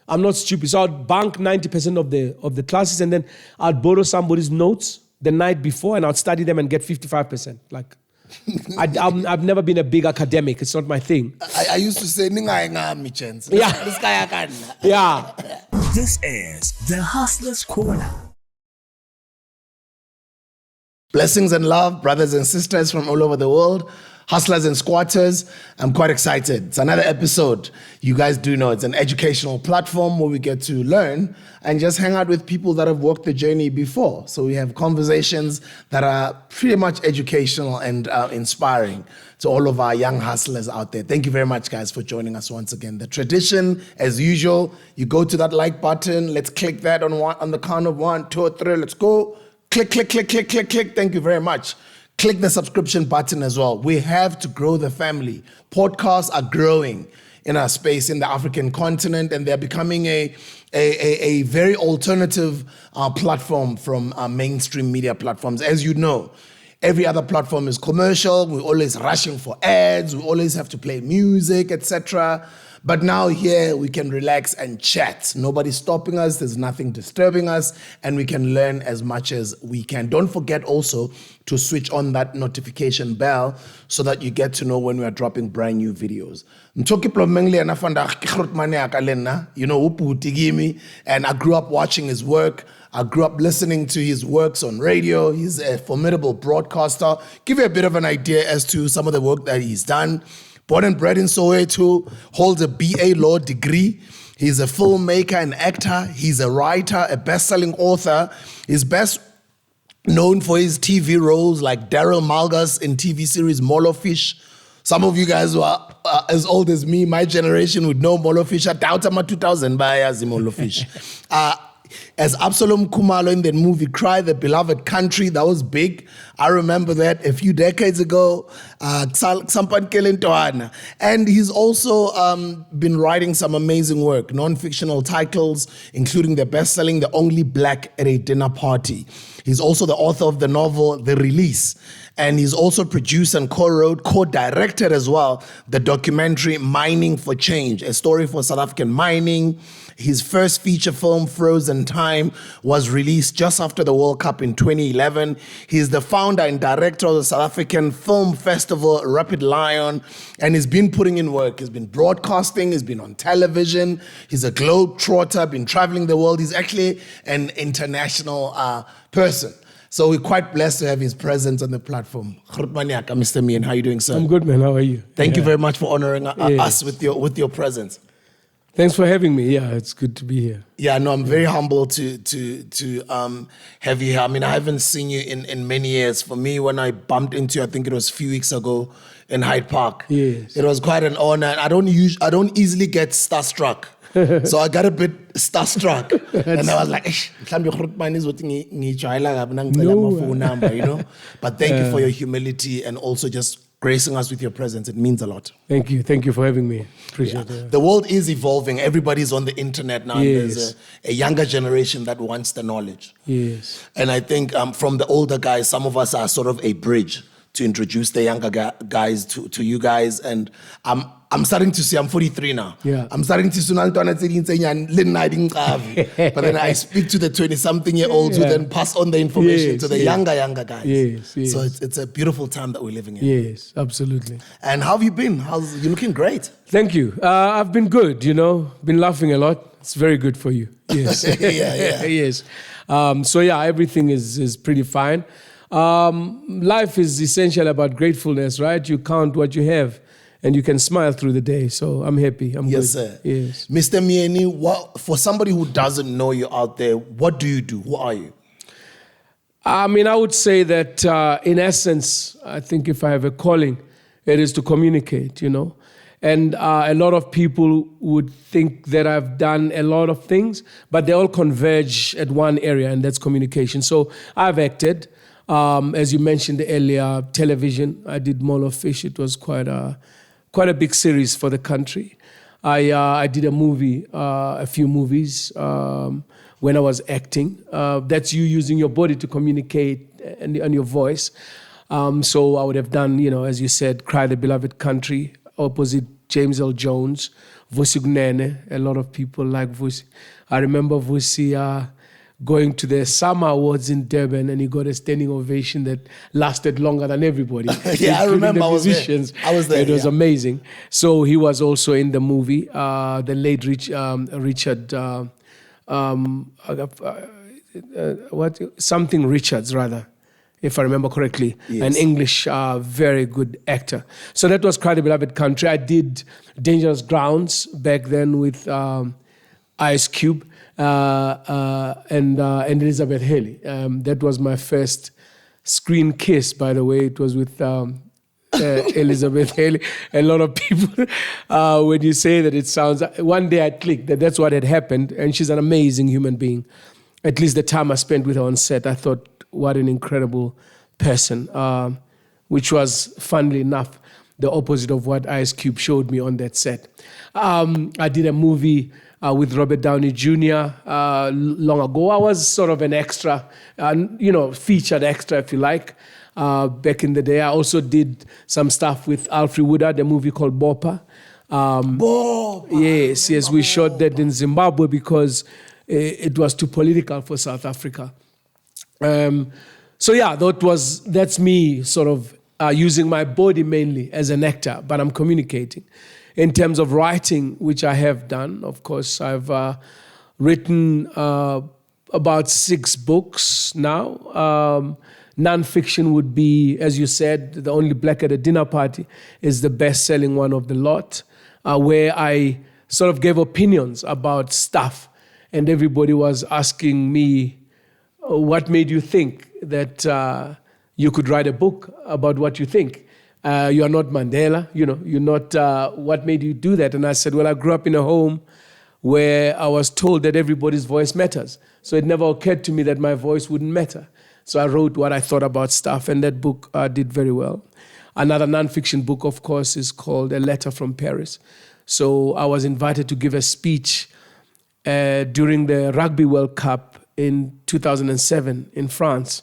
I'm not stupid. So I'd bunk 90% of the classes, and then I'd borrow somebody's notes the night before, and I'd study them and get 55%. Like, I've never been a big academic. It's not my thing. I used to say, chance. Yeah. Yeah. This is the Hustler's Corner. Blessings and love, brothers and sisters from all over the world, hustlers and squatters. I'm quite excited. It's another episode. You guys do know it's an educational platform where we get to learn and just hang out with people that have walked the journey before. So we have conversations that are pretty much educational and inspiring to all of our young hustlers out there. Thank you very much, guys, for joining us once again. The tradition, as usual, you go to that like button. Let's click that on the count of 1, 2, 3. Let's go. Click, click, click, click, click, click. Thank you very much. Click the subscription button as well. We have to grow the family. Podcasts are growing in our space in the African continent, and they're becoming a very alternative platform from mainstream media platforms. As you know, every other platform is commercial. We're always rushing for ads. We always have to play music, etc. But now here we can relax and chat. Nobody's stopping us. There's nothing disturbing us. And we can learn as much as we can. Don't forget also to switch on that notification bell so that you get to know when we are dropping brand new videos. And I grew up watching his work. I grew up listening to his works on radio. He's a formidable broadcaster. Give you a bit of an idea as to some of the work that he's done. Born and bred in Soweto, holds a BA law degree. He's a filmmaker and actor. He's a writer, a best-selling author. He's best known for his TV roles like Daryl Malgus in TV series Molo Fish. Some of you guys who are as old as me, my generation, would know Molo Fish. Tautama 2000 by Molo Fish. As Absalom Kumalo in the movie Cry, the Beloved Country, that was big. I remember that a few decades ago. And he's also been writing some amazing work, non-fictional titles, including the best-selling The Only Black at a Dinner Party. He's also the author of the novel The Release. And he's also produced and co-wrote, co-directed as well, the documentary Mining for Change, a story for South African mining. His first feature film, Frozen Time, was released just after the World Cup in 2011. He's the founder and director of the South African Film Festival, Rapid Lion, and he's been putting in work. He's been broadcasting, he's been on television, he's a globetrotter, been traveling the world. He's actually an international person. So we're quite blessed to have his presence on the platform. Mr. Miyeni, how are you doing, sir? I'm good, man. How are you? Thank you very much for honoring us with your presence. Thanks for having me. Yeah, it's good to be here. Yeah, no, I'm very humbled to have you here. I mean, I haven't seen you in many years. For me, when I bumped into you, I think it was a few weeks ago in Hyde Park. Yes. It was quite an honor. I don't easily get starstruck. So I got a bit starstruck. And I was like, no. But thank you for your humility and also just gracing us with your presence. It means a lot. Thank you. Thank you for having me. Appreciate it. The world is evolving. Everybody's on the internet now. Yes. There's a younger generation that wants the knowledge. Yes. And I think from the older guys, some of us are sort of a bridge to introduce the younger guys to you guys. And I'm starting to see, I'm 43 now. Yeah. I'm starting to see, but then I speak to the 20-something-year-olds who then pass on the information to the younger guys. Yes. So it's a beautiful time that we're living in. Yes, absolutely. And how have you been? You're looking great. Thank you. I've been good, been laughing a lot. It's very good for you. Yes. Yeah. Yes. Everything is pretty fine. Life is essentially about gratefulness, right? You count what you have and you can smile through the day. So I'm happy. I'm good. Yes, sir. Yes. Mr. Miyeni, for somebody who doesn't know you out there, what do you do? Who are you? I mean, I would say that in essence, I think if I have a calling, it is to communicate, And a lot of people would think that I've done a lot of things, but they all converge at one area, and that's communication. So I've acted. As you mentioned earlier, television. I did Molo Fish. It was quite a big series for the country. I did a few movies when I was acting. That's you using your body to communicate and your voice. So I would have done, as you said, Cry, the Beloved Country, opposite James L. Jones, Vusi Gunene. A lot of people like Vusi. I remember Vusi going to the Summer Awards in Durban, and he got a standing ovation that lasted longer than everybody. Yeah, I remember. The musicians. I was there. It was amazing. So he was also in the movie. The late Richard, something Richards rather, if I remember correctly, Yes. an English very good actor. So that was quite a beloved country. I did Dangerous Grounds back then with Ice Cube and Elizabeth Haley. That was my first screen kiss, by the way. It was with Elizabeth Haley. A lot of people, when you say that, it sounds... One day I clicked that that's what had happened, and she's an amazing human being. At least the time I spent with her on set, I thought, what an incredible person, which was, funnily enough, the opposite of what Ice Cube showed me on that set. I did a movie with Robert Downey Jr. Long ago. I was sort of an extra, featured extra, if you like, back in the day. I also did some stuff with Alfred Woodard, a movie called Bopa. Yes, we shot that in Zimbabwe because it was too political for South Africa. That's me sort of using my body mainly as an actor, but I'm communicating. In terms of writing, which I have done, of course, I've written about 6 books now. Non-fiction would be, as you said, The Only Black at a Dinner Party is the best-selling one of the lot, where I sort of gave opinions about stuff. And everybody was asking me, what made you think that you could write a book about what you think? You are not Mandela, you're not, what made you do that? And I said, well, I grew up in a home where I was told that everybody's voice matters. So it never occurred to me that my voice wouldn't matter. So I wrote what I thought about stuff, and that book did very well. Another nonfiction book, of course, is called A Letter from Paris. So I was invited to give a speech during the Rugby World Cup in 2007 in France.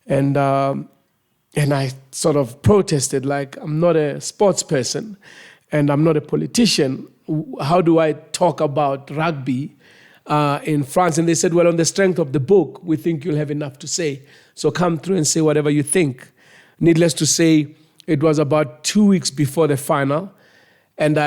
And I sort of protested, like, I'm not a sports person and I'm not a politician. How do I talk about rugby in France? And they said, well, on the strength of the book, we think you'll have enough to say. So come through and say whatever you think. Needless to say, it was about 2 weeks before the final. And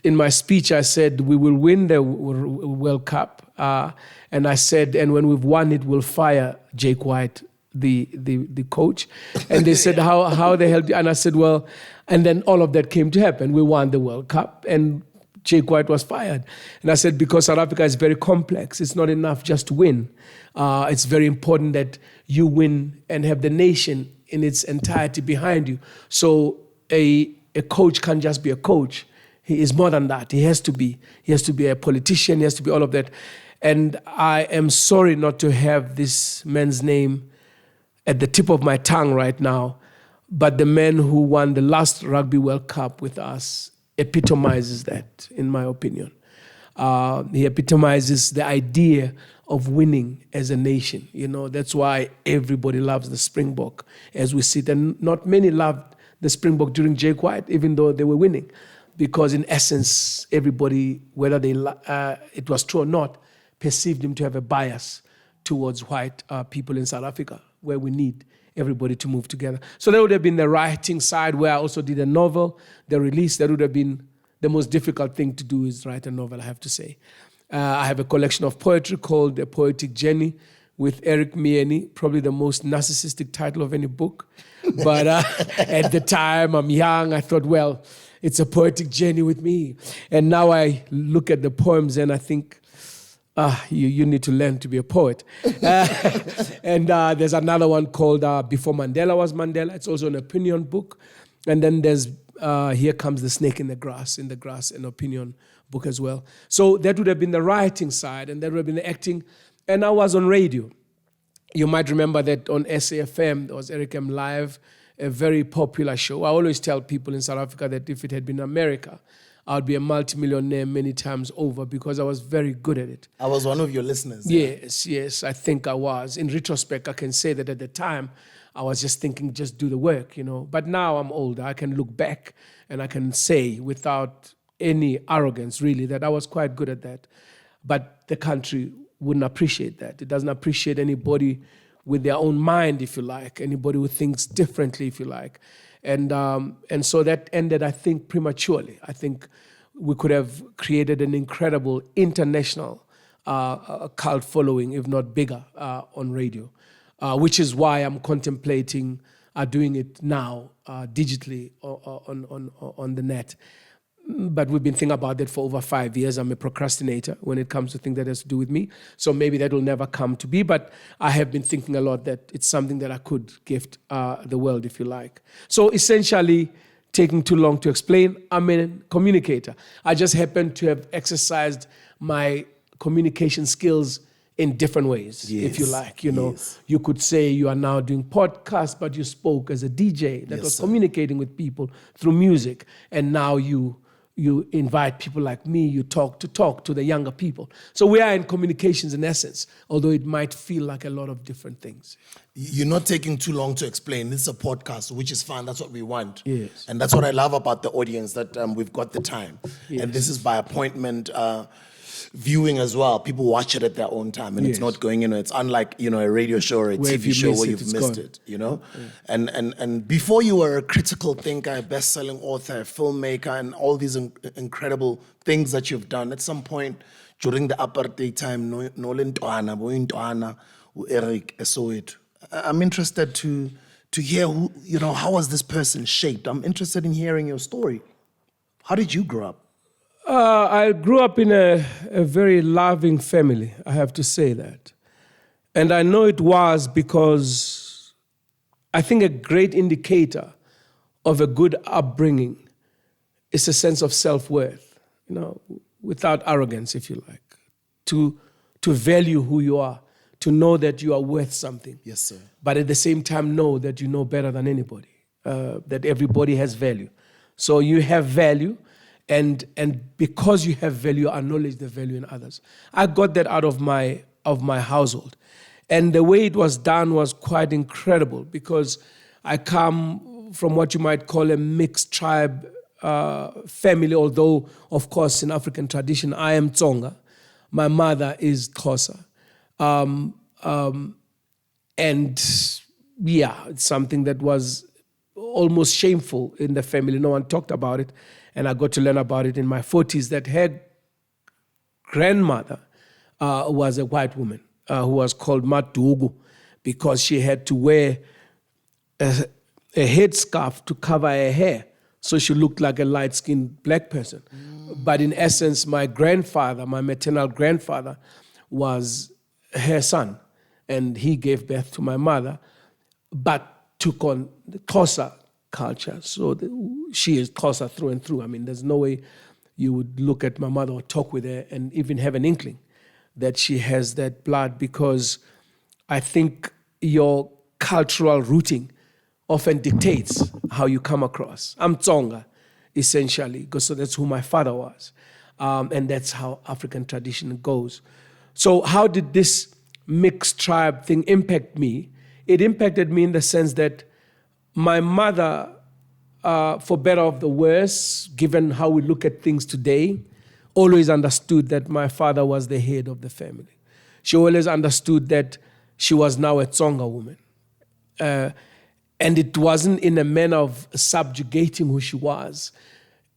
in my speech, I said, we will win the World Cup. And I said, and when we've won it, we'll fire Jake White, the coach. And they said, how the hell? And I said, well, and then all of that came to happen. We won the World Cup and Jake White was fired. And I said, because South Africa is very complex. It's not enough just to win. It's very important that you win and have the nation in its entirety behind you. So a coach can't just be a coach. He is more than that. He has to be a politician. He has to be all of that. And I am sorry not to have this man's name at the tip of my tongue right now, but the man who won the last Rugby World Cup with us epitomizes that, in my opinion. He epitomizes the idea of winning as a nation. That's why everybody loves the Springbok as we sit. And not many loved the Springbok during Jake White, even though they were winning. Because in essence, everybody, whether it was true or not, perceived him to have a bias towards white people in South Africa, where we need everybody to move together. So that would have been the writing side, where I also did a novel, the release. That would have been the most difficult thing to do, is write a novel, I have to say. I have a collection of poetry called A Poetic Journey with Eric Miyeni, probably the most narcissistic title of any book. But at the time, I'm young, I thought, well, it's a poetic journey with me. And now I look at the poems and I think, you need to learn to be a poet. And there's another one called Before Mandela Was Mandela. It's also an opinion book. And then there's Here Comes the Snake in the Grass, an opinion book as well. So that would have been the writing side, and that would have been the acting. And I was on radio. You might remember that on SAFM, there was Eric M Live, a very popular show. I always tell people in South Africa that if it had been America, I would be a multimillionaire many times over, because I was very good at it. I was one of your listeners. Yes, I think I was. In retrospect, I can say that at the time, I was just thinking, just do the work, But now I'm older. I can look back and I can say without any arrogance, really, that I was quite good at that. But the country wouldn't appreciate that. It doesn't appreciate anybody with their own mind, if you like, anybody who thinks differently, if you like. And so that ended, I think, prematurely. I think we could have created an incredible international cult following, if not bigger, on radio, which is why I'm contemplating doing it now digitally on the net. But we've been thinking about that for over 5 years. I'm a procrastinator when it comes to things that has to do with me. So maybe that will never come to be. But I have been thinking a lot that it's something that I could gift the world, if you like. So essentially, taking too long to explain, I'm a communicator. I just happen to have exercised my communication skills in different ways, if you like. You could say you are now doing podcasts, but you spoke as a DJ that was communicating with people through music. And now you invite people like me, you talk to the younger people. So we are in communications in essence, although it might feel like a lot of different things. You're not taking too long to explain. This is a podcast, which is fine. That's what we want. Yes. And that's what I love about the audience, that we've got the time. Yes. And this is by appointment viewing as well. People watch it at their own time, and it's not going, it's unlike, a radio show or a TV show where you've missed it, Yeah. And before you were a critical thinker, a best-selling author, a filmmaker, and all these incredible things that you've done, at some point during the apartheid time, Eric Soweto, I'm interested to hear who, how was this person shaped? I'm interested in hearing your story. How did you grow up? I grew up in a very loving family, I have to say that. And I know it was because I think a great indicator of a good upbringing is a sense of self-worth, without arrogance, if you like, to value who you are, to know that you are worth something. Yes, sir. But at the same time, know that you know better than anybody, that everybody has value. So you have value. And because you have value, acknowledge the value in others. I got that out of my household. And the way it was done was quite incredible because I come from what you might call a mixed tribe family, although, of course, in African tradition, I am Tsonga. My mother is Xhosa. It's something that was almost shameful in the family. No one talked about it. And I got to learn about it in my 40s, that her grandmother was a white woman who was called Matugu because she had to wear a headscarf to cover her hair. So she looked like a light-skinned black person. But in essence, my grandfather, my maternal grandfather, was her son. And he gave birth to my mother, but took on the Xhosa culture. So she is Xhosa through and through. I mean, there's no way you would look at my mother or talk with her and even have an inkling that she has that blood, because I think your cultural rooting often dictates how you come across. I'm Tsonga, essentially, because so that's who my father was. And that's how African tradition goes. So how did this mixed tribe thing impact me? It impacted me in the sense that my mother, for better or the worse, given how we look at things today, always understood that my father was the head of the family. She always understood that she was now a Tsonga woman. And it wasn't in a manner of subjugating who she was.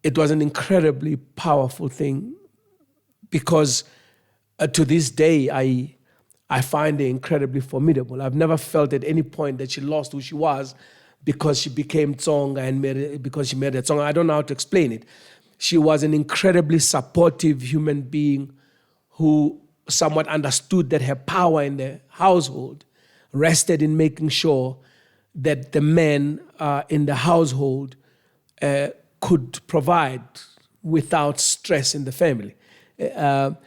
It was an incredibly powerful thing because to this day, I find her incredibly formidable. I've never felt at any point that she lost who she was because she became Tsonga and because she married a Tsonga. I don't know how to explain it. She was an incredibly supportive human being who somewhat understood that her power in the household rested in making sure that the men in the household could provide without stress in the family, and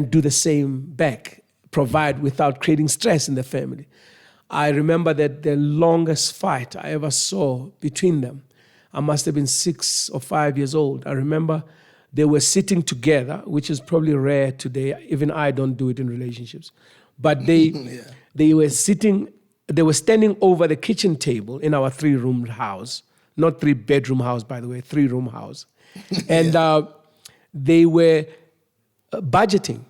do the same back, provide without creating stress in the family. I remember that the longest fight I ever saw between them, I must have been 6 or 5 years old. I remember they were sitting together, which is probably rare today. Even I don't do it in relationships. But they were standing over the kitchen table in our 3-room house, not 3-bedroom house, by the way, 3-room house. And they were budgeting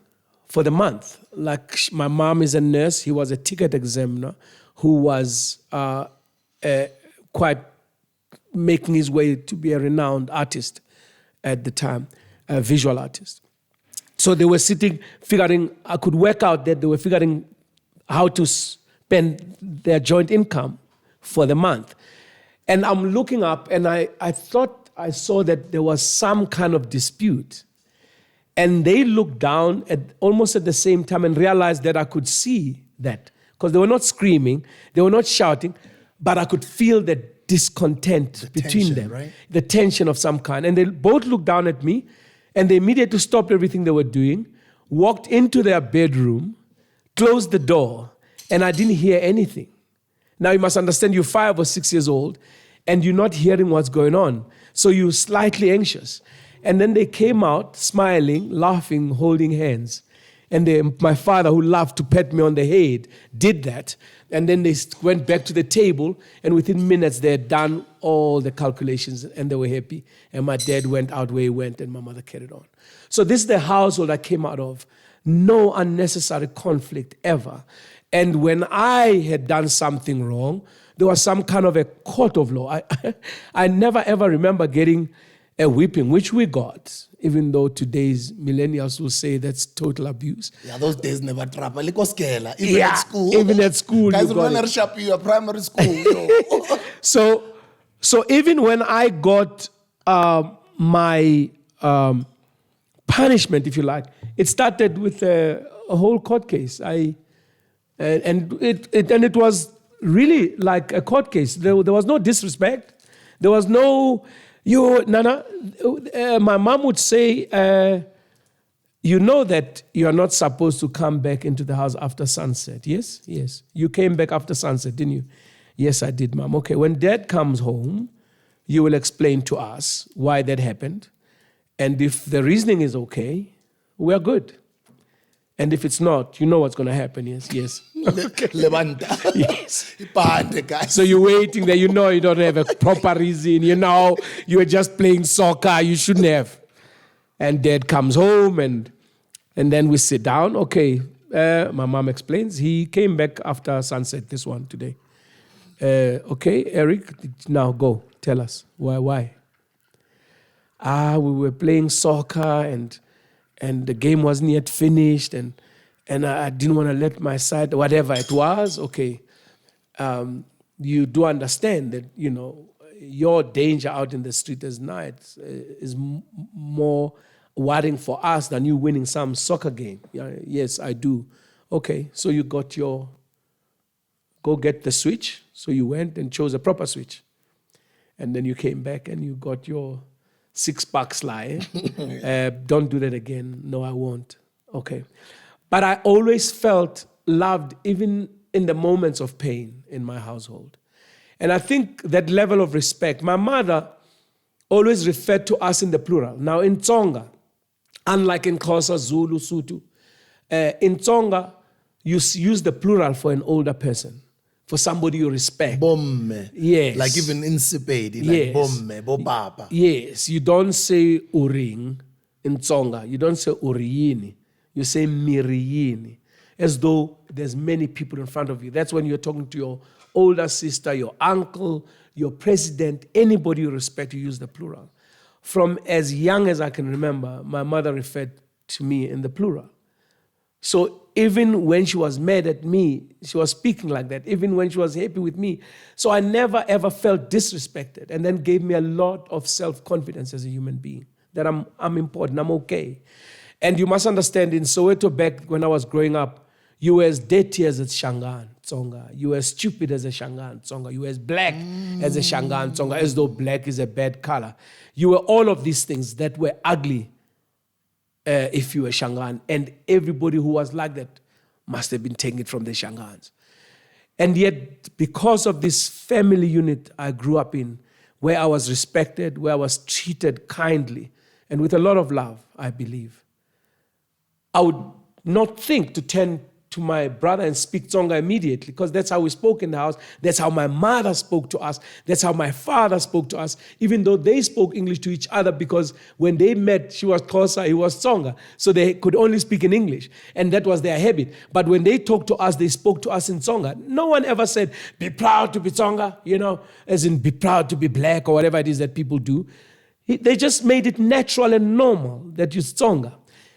for the month. Like my mom is a nurse. He was a ticket examiner who was quite making his way to be a renowned artist at the time, a visual artist. So they were sitting, figuring, I could work out that they were figuring how to spend their joint income for the month. And I'm looking up and I thought I saw that there was some kind of dispute. And they looked down at almost at the same time and realized that I could see that. Because they were not screaming, they were not shouting, but I could feel the discontent between them. Right? The tension of some kind. And they both looked down at me and they immediately stopped everything they were doing, walked into their bedroom, closed the door, and I didn't hear anything. Now you must understand you're 5 or 6 years old and you're not hearing what's going on. So you're slightly anxious. And then they came out smiling, laughing, holding hands. And my father, who loved to pat me on the head, did that. And then they went back to the table, and within minutes they had done all the calculations and they were happy. And my dad went out where he went and my mother carried on. So this is the household I came out of. No unnecessary conflict ever. And when I had done something wrong, there was some kind of a court of law. I never ever remember getting a whipping, which we got, even though today's millennials will say that's total abuse. Yeah, those days never trap. Even at school. Even at school. Guys, you primary school. So even when I got my punishment, if you like, it started with a whole court case. And it was really like a court case. There was no disrespect. There was no... Nana, my mom would say, you know that you are not supposed to come back into the house after sunset. Yes? Yes. You came back after sunset, didn't you? Yes, I did, Mom. Okay, when Dad comes home, you will explain to us why that happened. And if the reasoning is okay, we are good. And if it's not, you know what's going to happen. Yes. Okay. Yes. So you're waiting there. You know you don't have a proper reason. You know you were just playing soccer. You shouldn't have. And Dad comes home and then we sit down. Okay, my mom explains. He came back after sunset, this one today. Okay, Eric, now go. Tell us. Why? We were playing soccer and the game wasn't yet finished, and I didn't want to let my side, whatever it was, okay. You do understand that, your danger out in the street at night is more worrying for us than you winning some soccer game. Yes, I do. Okay, so you got go get the switch. So you went and chose a proper switch. And then you came back and you got your 6-pack sly. Don't do that again. No, I won't. Okay. But I always felt loved even in the moments of pain in my household. And I think that level of respect, my mother always referred to us in the plural. Now in Tsonga, unlike in Xhosa, Zulu, Sotho, in Tsonga, you use the plural for an older person. For somebody you respect. Bomme. Yes. Like even insipid, like yes. bomme, bopapa. Yes. You don't say uring in Tsonga. You don't say uriyini. You say miriyini. As though there's many people in front of you. That's when you're talking to your older sister, your uncle, your president, anybody you respect, you use the plural. From as young as I can remember, my mother referred to me in the plural. So even when she was mad at me, she was speaking like that. Even when she was happy with me. So I never ever felt disrespected, and then gave me a lot of self-confidence as a human being, that I'm important, I'm okay. And you must understand, in Soweto back when I was growing up, you were as dirty as a Shangaan, Tsonga. You were as stupid as a Shangaan, Tsonga. You were as black as a Shangaan, Tsonga, as though black is a bad color. You were all of these things that were ugly. If you were Shangaan, and everybody who was like that must have been taken it from the Shangaans. And yet, because of this family unit I grew up in, where I was respected, where I was treated kindly, and with a lot of love, I believe, I would not think to turn to my brother and speak Tsonga immediately, because that's how we spoke in the house. That's how my mother spoke to us. That's how my father spoke to us, even though they spoke English to each other, because when they met, she was Xhosa, he was Tsonga. So they could only speak in English, and that was their habit. But when they talked to us, they spoke to us in Tsonga. No one ever said, be proud to be Tsonga, as in be proud to be black or whatever it is that people do. They just made it natural and normal that you're Tsonga.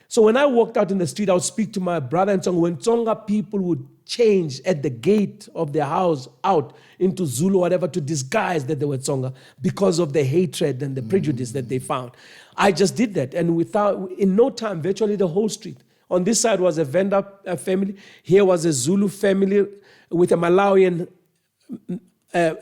So when I walked out in the street, I would speak to my brother in Tsonga. When Tsonga people would change at the gate of their house out into Zulu or whatever to disguise that they were Tsonga because of the hatred and the prejudice that they found. I just did that. And in no time, virtually the whole street. On this side was a Venda family. Here was a Zulu family with a Malawian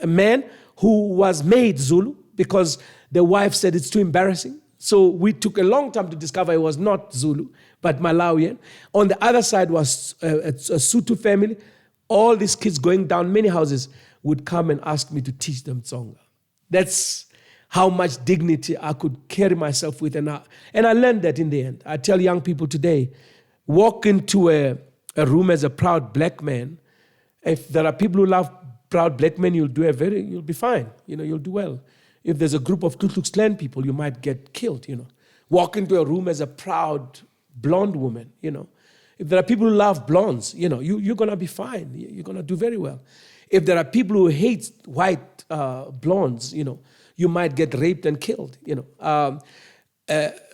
man who was made Zulu because the wife said it's too embarrassing. So we took a long time to discover it was not Zulu, but Malawian. On the other side was a Sotho family. All these kids going down many houses would come and ask me to teach them Tsonga. That's how much dignity I could carry myself with. And I learned that in the end. I tell young people today, walk into a room as a proud black man. If there are people who love proud black men, you'll be fine. You'll do well. If there's a group of Ku Klux Klan people, you might get killed, Walk into a room as a proud blonde woman, If there are people who love blondes, you're going to be fine. You're going to do very well. If there are people who hate white blondes, you might get raped and killed,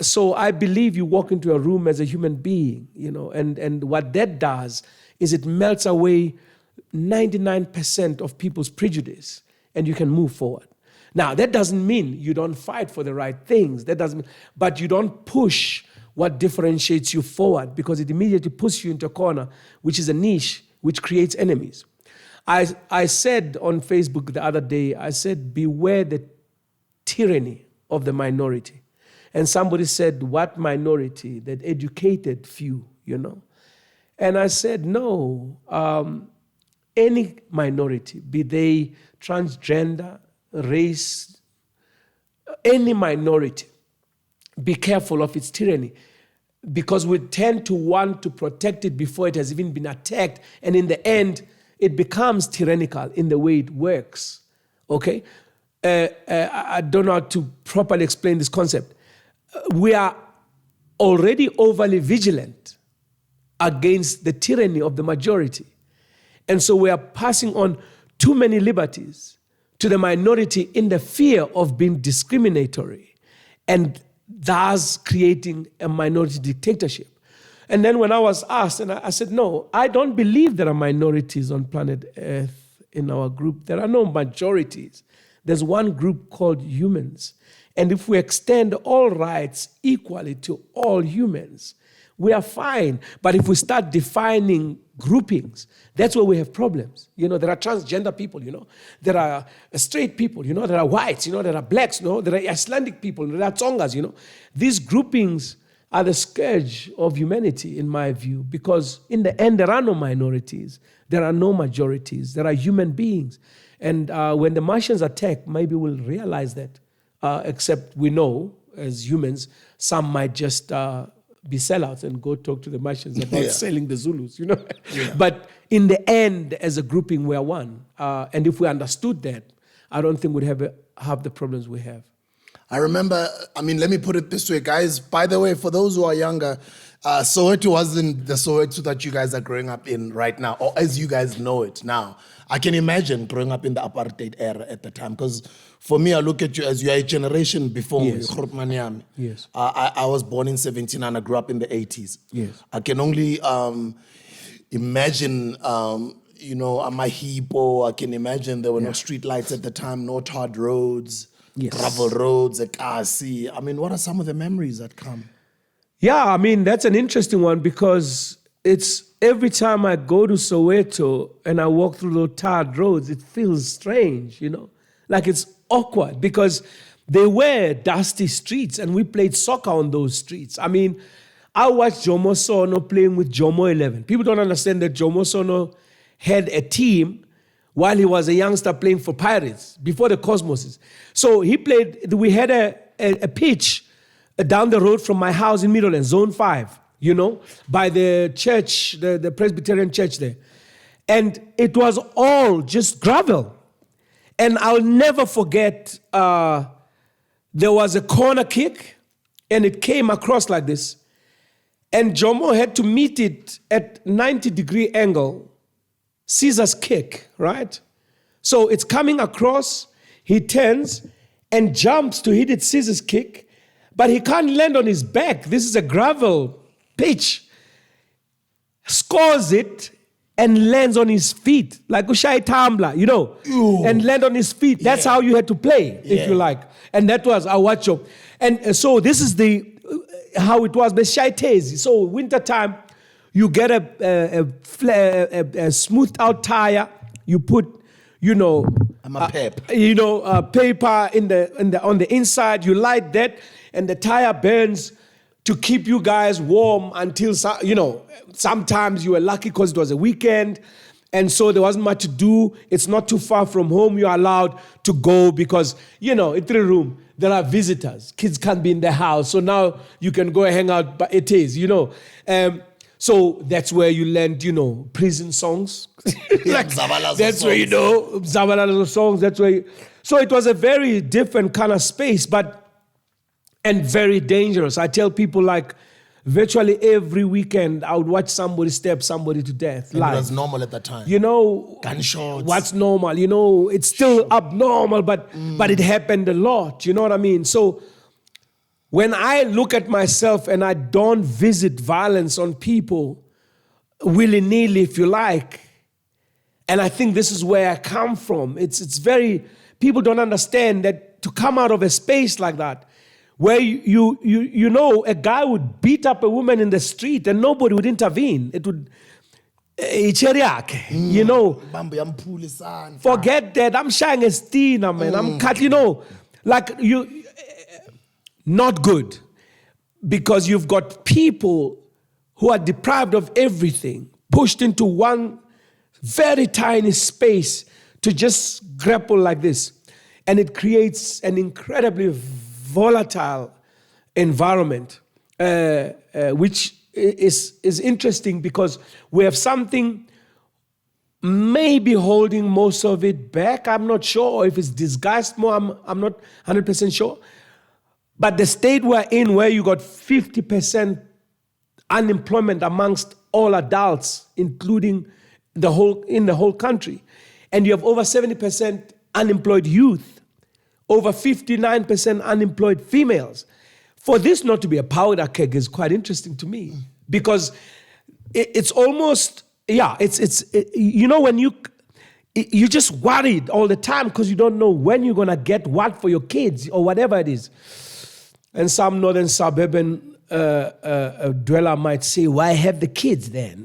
So I believe you walk into a room as a human being, and what that does is it melts away 99% of people's prejudice, and you can move forward. Now, that doesn't mean you don't fight for the right things. But you don't push what differentiates you forward, because it immediately pushes you into a corner, which is a niche, which creates enemies. I said on Facebook the other day, beware the tyranny of the minority. And somebody said, what minority? That educated few, And I said, no, any minority, be they transgender, race, any minority, be careful of its tyranny, because we tend to want to protect it before it has even been attacked, and in the end, it becomes tyrannical in the way it works, okay? I don't know how to properly explain this concept. We are already overly vigilant against the tyranny of the majority, and so we are passing on too many liberties to the minority in the fear of being discriminatory, and thus creating a minority dictatorship. And then when I was asked, and I said, no, I don't believe there are minorities on planet Earth in our group. There are no majorities. There's one group called humans. And if we extend all rights equally to all humans, we are fine. But if we start defining groupings, that's where we have problems. There are transgender people, There are straight people, There are whites, There are blacks, There are Icelandic people, there are Tsongas, These groupings are the scourge of humanity, in my view, because in the end, there are no minorities. There are no majorities. There are human beings. And when the Martians attack, maybe we'll realize that, except we know, as humans, some might just be sellouts and go talk to the Martians about selling the Zulus, Yeah. But in the end, as a grouping, we are one. And if we understood that, I don't think we'd have the problems we have. I remember, let me put it this way, guys. By the way, for those who are younger, Soweto wasn't the Soweto that you guys are growing up in right now, or as you guys know it now. I can imagine growing up in the apartheid era at the time, because for me, I look at you as you are a generation before me. Yes. I was born in 1979 and I grew up in the 80s. Yes. I can only imagine, Amahipo. I can imagine there were no street lights at the time, no tarred roads, gravel roads, Ekasi. What are some of the memories that come? Yeah, that's an interesting one, because it's every time I go to Soweto and I walk through those tarred roads, it feels strange, like it's awkward, because they were dusty streets and we played soccer on those streets. I watched Jomo Sono playing with Jomo 11. People don't understand that Jomo Sono had a team while he was a youngster playing for Pirates before the Cosmoses. So we had a pitch down the road from my house in Middleland, Zone 5. by the church, the Presbyterian church there. And it was all just gravel. And I'll never forget, there was a corner kick, and it came across like this. And Jomo had to meet it at 90-degree angle, scissors kick, right? So it's coming across, he turns and jumps to hit it scissors kick, but he can't land on his back. This is a gravel pitch. Scores it and lands on his feet, like Ushai Tambla, and land on his feet. That's how you had to play, if you like. And that was Awacho. And so this is how it was, Beshaitezi. So wintertime, you get a smoothed out tire, you put, paper on the inside, you light that, and the tire burns to keep you guys warm until, sometimes you were lucky because it was a weekend, and so there wasn't much to do. It's not too far from home. You're allowed to go because, in 3-room, there are visitors. Kids can't be in the house. So now you can go and hang out, but it is, So that's where you learned, prison songs. That's where Zabalalazo songs. That's where. So it was a very different kind of space, and very dangerous. I tell people, like, virtually every weekend I would watch somebody stab somebody to death. And it was normal at that time. Gunshots. What's normal? It's still abnormal, but it happened a lot. You know what I mean? So when I look at myself and I don't visit violence on people willy-nilly, if you like, and I think this is where I come from. It's very, people don't understand that to come out of a space like that, where a guy would beat up a woman in the street and nobody would intervene. It would, forget that. I'm shying a steen, man. I'm cut, not good, because you've got people who are deprived of everything, pushed into one very tiny space to just grapple like this. And it creates an incredibly volatile environment, which is interesting because we have something maybe holding most of it back. I'm not sure if it's disguised more. I'm not 100% sure. But the state we're in, where you got 50% unemployment amongst all adults, including the whole country, and you have over 70% unemployed youth, over 59% unemployed females. For this not to be a powder keg is quite interesting to me, because it's almost, when you're just worried all the time because you don't know when you're going to get what for your kids or whatever it is. And some northern suburban dweller might say, why have the kids then?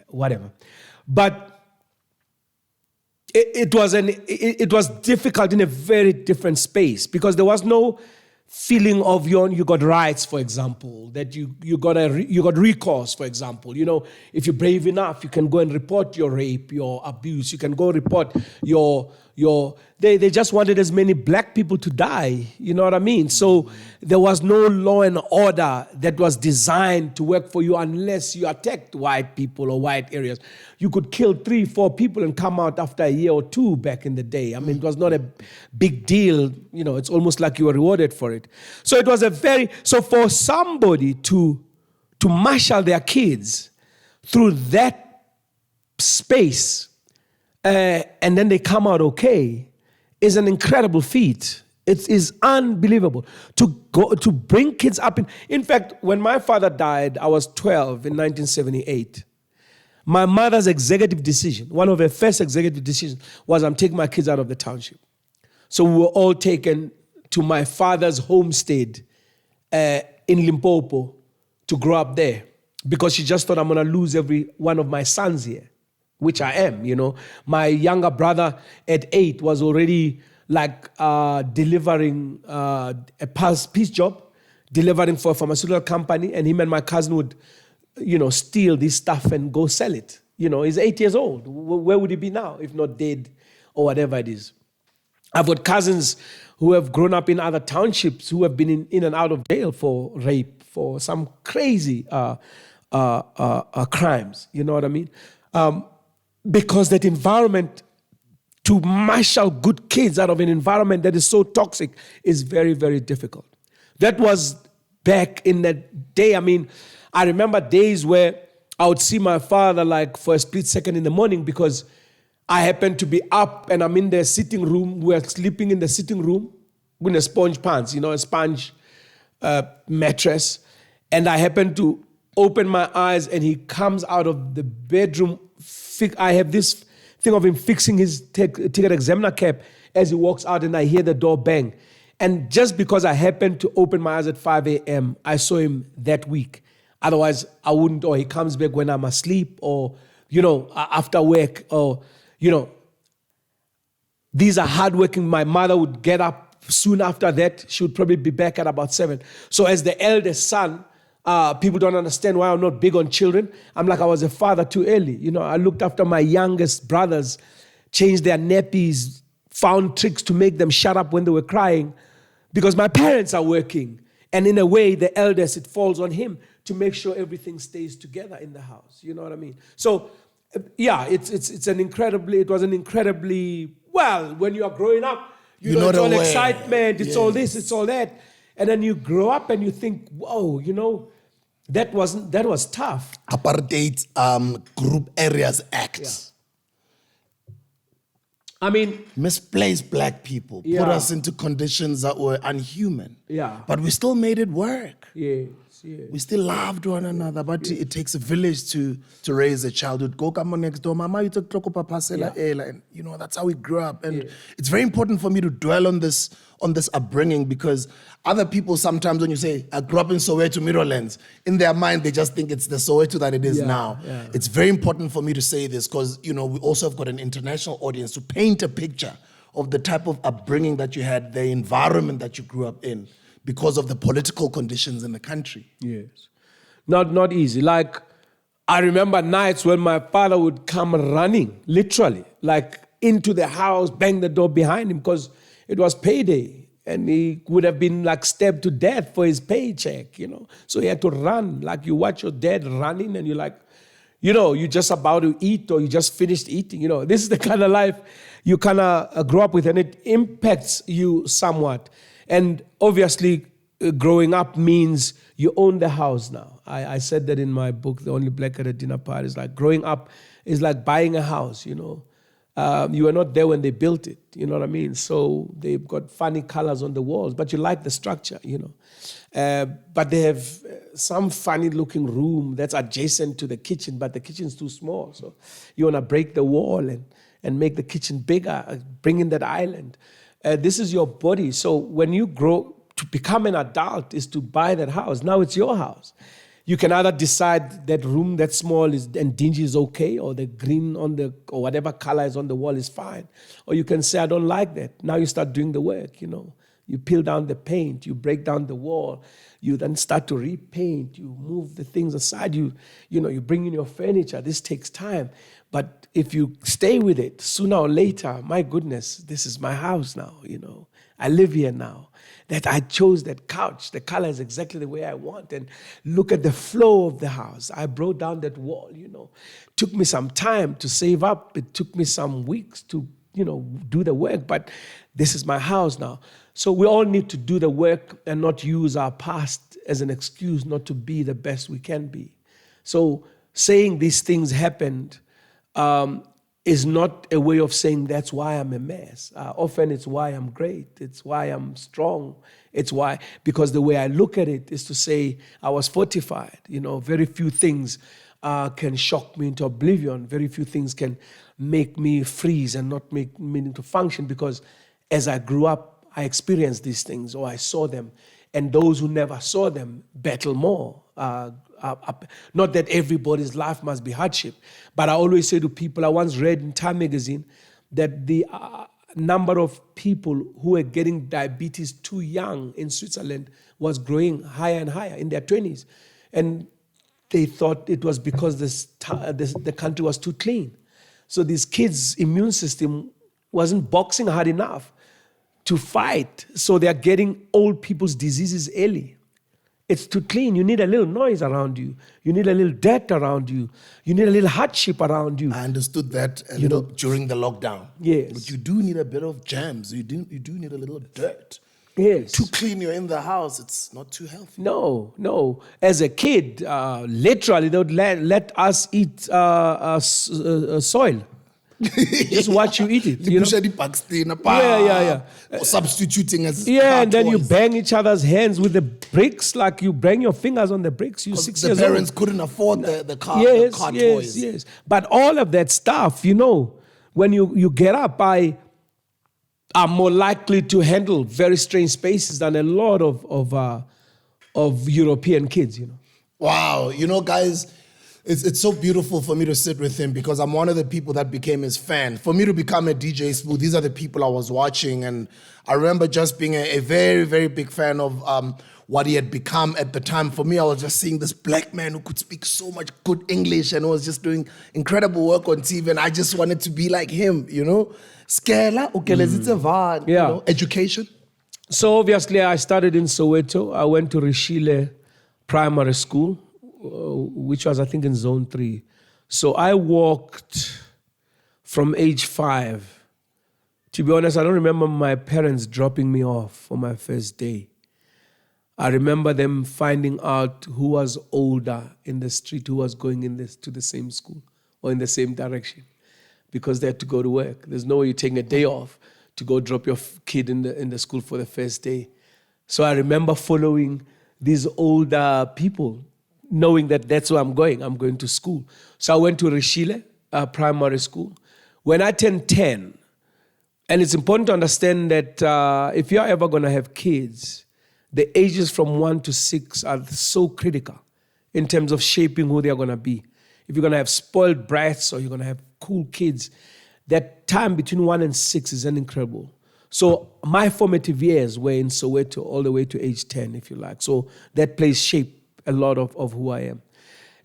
Whatever. But it was difficult in a very different space, because there was no feeling of you got rights, for example, that you got recourse, for example. If you're brave enough, you can go and report your rape, your abuse. You can go report they just wanted as many black people to die. You know what I mean? So there was no law and order that was designed to work for you unless you attacked white people or white areas. You could kill 3-4 people and come out after a year or two back in the day. I mean, it was not a big deal. It's almost like you were rewarded for it. So it was so for somebody to marshal their kids through that space, and then they come out okay, is an incredible feat. It is unbelievable to bring kids up. In fact, when my father died, I was 12 in 1978. My mother's executive decision, one of her first executive decisions, was I'm taking my kids out of the township. So we were all taken to my father's homestead in Limpopo to grow up there, because she just thought I'm going to lose every one of my sons here, which I am. My younger brother at 8 was already delivering a peace job, delivering for a pharmaceutical company, and him and my cousin would, steal this stuff and go sell it. He's 8 years old. Where would he be now if not dead or whatever it is? I've got cousins who have grown up in other townships who have been in and out of jail for rape, for some crazy crimes. You know what I mean? Because that environment, to marshal good kids out of an environment that is so toxic, is very, very difficult. That was back in that day. I mean, I remember days where I would see my father like for a split second in the morning because I happened to be up and I'm in the sitting room. We're sleeping in the sitting room with a sponge pants, a sponge mattress. And I happen to open my eyes and he comes out of the bedroom. I have this thing of him fixing his ticket examiner cap as he walks out and I hear the door bang. And just because I happened to open my eyes at 5 a.m., I saw him that week. Otherwise, I wouldn't, or he comes back when I'm asleep or, after work or, these are hardworking. My mother would get up soon after that. She would probably be back at about 7. So as the eldest son, people don't understand why I'm not big on children. I'm like, I was a father too early. I looked after my youngest brothers, changed their nappies, found tricks to make them shut up when they were crying because my parents are working. And in a way, the eldest, it falls on him to make sure everything stays together in the house. You know what I mean? So, yeah, it was an incredibly, well, when you are growing up, it's all excitement, it's all this, it's all that. And then you grow up and you think, whoa, that was tough. Apartheid Group Areas Act. Yeah. I mean, misplaced black people, put us into conditions that were unhuman. Yeah. But we still made it work. Yes. We still loved one another, but it takes a village to raise a child. Go come on next door, mama, you took pasela. And that's how we grew up. And it's very important for me to dwell on this upbringing because other people sometimes when you say, I grew up in Soweto, Mirrorlands, in their mind, they just think it's the Soweto that it is now. Yeah. It's very important for me to say this because, we also have got an international audience to paint a picture of the type of upbringing that you had, the environment that you grew up in because of the political conditions in the country. Yes. Not easy. Like, I remember nights when my father would come running, literally, like into the house, bang the door behind him because it was payday. And he would have been like stabbed to death for his paycheck, So he had to run. Like you watch your dad running and you're like, you're just about to eat or you just finished eating. This is the kind of life you kind of grow up with and it impacts you somewhat. And obviously, growing up means you own the house now. I said that in my book, The Only Black at a Dinner Party. It's like growing up is like buying a house, You were not there when they built it, you know what I mean? So they've got funny colors on the walls, but you like the structure, But they have some funny looking room that's adjacent to the kitchen, but the kitchen's too small. So you want to break the wall and make the kitchen bigger, bring in that island. This is your body. So when you grow to become an adult is to buy that house. Now it's your house. You can either decide that room that small and dingy is okay, or the green or whatever color is on the wall is fine. Or you can say, I don't like that. Now you start doing the work, You peel down the paint, you break down the wall, you then start to repaint, you move the things aside, you bring in your furniture. This takes time. But if you stay with it, sooner or later, my goodness, this is my house now, I live here now. That I chose that couch, the color is exactly the way I want. And look at the flow of the house. I brought down that wall, Took me some time to save up. It took me some weeks to, do the work. But this is my house now. So we all need to do the work and not use our past as an excuse not to be the best we can be. So saying these things happened is not a way of saying that's why I'm a mess. Often it's why I'm great. It's why I'm strong. It's why, because the way I look at it is to say I was fortified. Very few things can shock me into oblivion. Very few things can make me freeze and not make me to function because as I grew up, I experienced these things or I saw them. And those who never saw them battle more. Not that everybody's life must be hardship, but I always say to people, I once read in Time magazine that the number of people who were getting diabetes too young in Switzerland was growing higher and higher in their 20s. And they thought it was because the country was too clean. So these kids' immune system wasn't boxing hard enough to fight. So they're getting old people's diseases early. It's to clean. You need a little noise around you. You need a little dirt around you. You need a little hardship around you. I understood that a little during the lockdown. Yes. But you do need a bit of jams. You do need a little dirt. Yes. Too clean, you're in the house. It's not too healthy. No. As a kid, literally, they would let us eat soil. Just watch you eat it. You know? Yeah. Or substituting as and then you toys. bang each other's hands with the bricks, like you bang your fingers on the bricks. You 6 years the old. parents couldn't afford the car toys. Yes. But all of that stuff, when you get up, I are more likely to handle very strange spaces than a lot of European kids. Wow, guys, it's so beautiful for me to sit with him because I'm one of the people that became his fan. For me to become a DJ Spoo, these are the people I was watching, and I remember just being a very, very big fan of what he had become at the time. For me, I was just seeing this black man who could speak so much good English and was just doing incredible work on TV, and I just wanted to be like him, Skela, education. So obviously I started in Soweto. I went to Rishile Primary School, which was I think in Zone 3. So I walked from age 5. To be honest, I don't remember my parents dropping me off for my first day. I remember them finding out who was older in the street, who was going to the same school or in the same direction, because they had to go to work. There's no way you're taking a day off to go drop your kid in the school for the first day. So I remember following these older people, knowing that that's where I'm going. I'm going to school. So I went to Rishile Primary School. When I turned 10, and it's important to understand that if you're ever going to have kids, the ages from 1 to 6 are so critical in terms of shaping who they're going to be. If you're going to have spoiled brats or you're going to have cool kids, that time between 1 and 6 is incredible. So my formative years were in Soweto all the way to age 10, if you like. So that place shaped a lot of who I am.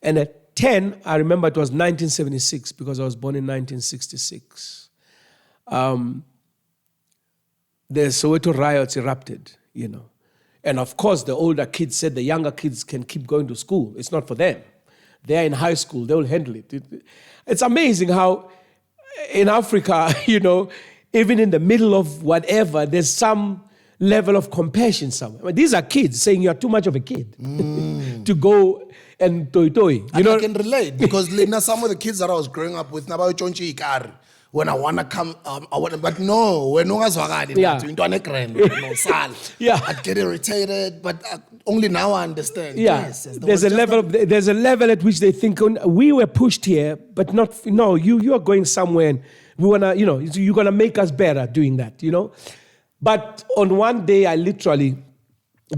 And at 10, I remember it was 1976 because I was born in 1966. The Soweto Riots erupted, And of course, the older kids said the younger kids can keep going to school. It's not for them. They're in high school. They will handle it. It's amazing how in Africa, even in the middle of whatever, there's some level of compassion somewhere. I mean, these are kids saying you're too much of a kid to go and toy. I can relate because some of the kids that I was growing up with, when I want to come, but no, when no one's I'd get irritated, but only now I understand. Yeah, yes, there's a level at which they think we were pushed here, but not. No, you are going somewhere, and we wanna, you're gonna make us better doing that, But on one day, I literally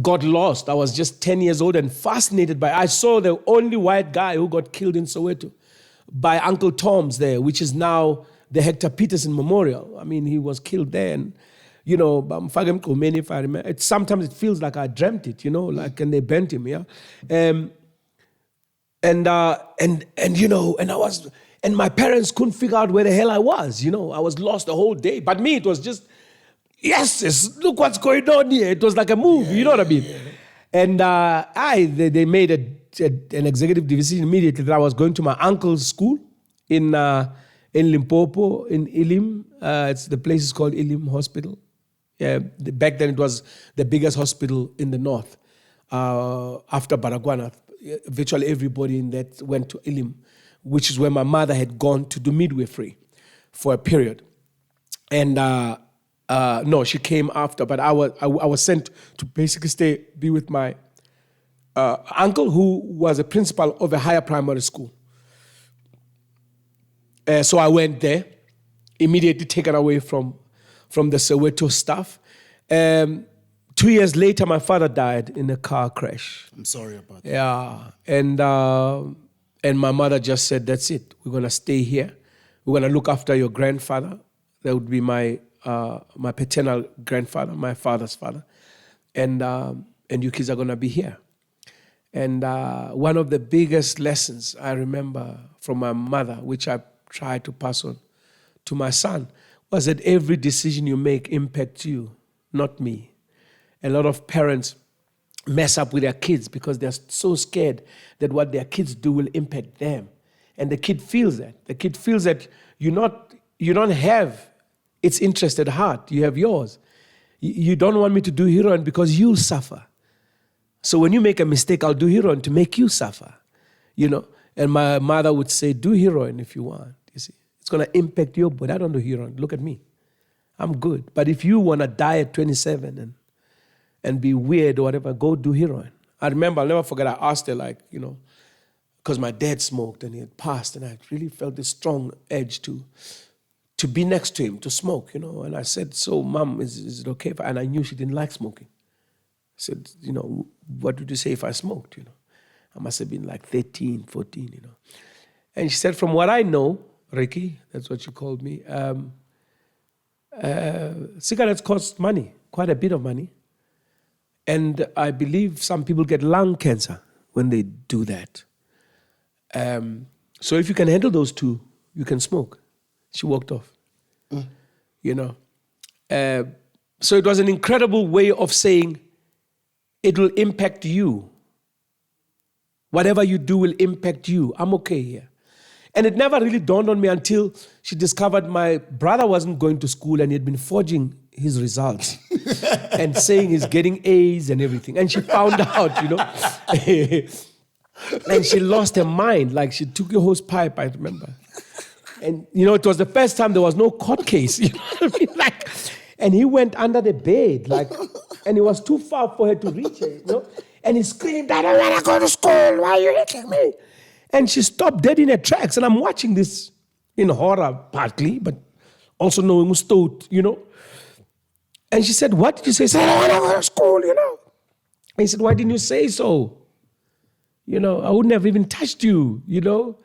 got lost. I was just 10 years old and fascinated by. I saw the only white guy who got killed in Soweto by Uncle Tom's there, which is now the Hector Peterson Memorial. I mean, he was killed there, and if I remember, sometimes it feels like I dreamt it, and they bent him, yeah. And my parents couldn't figure out where the hell I was, I was lost the whole day. But me, it was just, yes, look what's going on here. It was like a movie, you know what I mean? Yeah. And they made an executive decision immediately that I was going to my uncle's school in Limpopo, in Ilim. The place is called Ilim Hospital. Back then it was the biggest hospital in the north. After Baragwana, virtually everybody in that went to Ilim, which is where my mother had gone to do midwifery for a period. And no, she came after, but I was sent to basically be with my uncle, who was a principal of a higher primary school. So I went there, immediately taken away from the Soweto staff. 2 years later, my father died in a car crash. I'm sorry about that. Yeah, and my mother just said, "That's it. We're gonna stay here. We're gonna look after your grandfather." That would be my paternal grandfather, my father's father, and you kids are gonna be here. And one of the biggest lessons I remember from my mother, which I try to pass on to my son, was that every decision you make impacts you, not me. A lot of parents mess up with their kids because they're so scared that what their kids do will impact them. And the kid feels that. The kid feels that you don't have its interest at heart. You have yours. You don't want me to do heroin because you'll suffer. So when you make a mistake, I'll do heroin to make you suffer. And my mother would say, do heroin if you want. You see, it's going to impact your body. I don't do heroin. Look at me. I'm good. But if you want to die at 27 and be weird or whatever, go do heroin. I remember, I'll never forget, I asked her, because my dad smoked and he had passed, and I really felt this strong edge to be next to him, to smoke, And I said, so, Mom, is it okay and I knew she didn't like smoking. I said, what would you say if I smoked, I must have been like 13, 14, And she said, from what I know, Ricky, that's what she called me, cigarettes cost money, quite a bit of money. And I believe some people get lung cancer when they do that. So if you can handle those two, you can smoke. She walked off, So it was an incredible way of saying it will impact you. Whatever you do will impact you. I'm okay here. And it never really dawned on me until she discovered my brother wasn't going to school and he had been forging his results and saying he's getting A's and everything. And she found out, and she lost her mind. Like she took a hose pipe, I remember. And, it was the first time there was no court case. You know what I mean? And he went under the bed, and it was too far for her to reach her, And he screamed, I don't want to go to school. Why are you hitting me? And she stopped dead in her tracks. And I'm watching this in horror, partly, but also knowing who's told, And she said, what did you say? I said, I don't want to go to school, And he said, why didn't you say so? I wouldn't have even touched you, You don't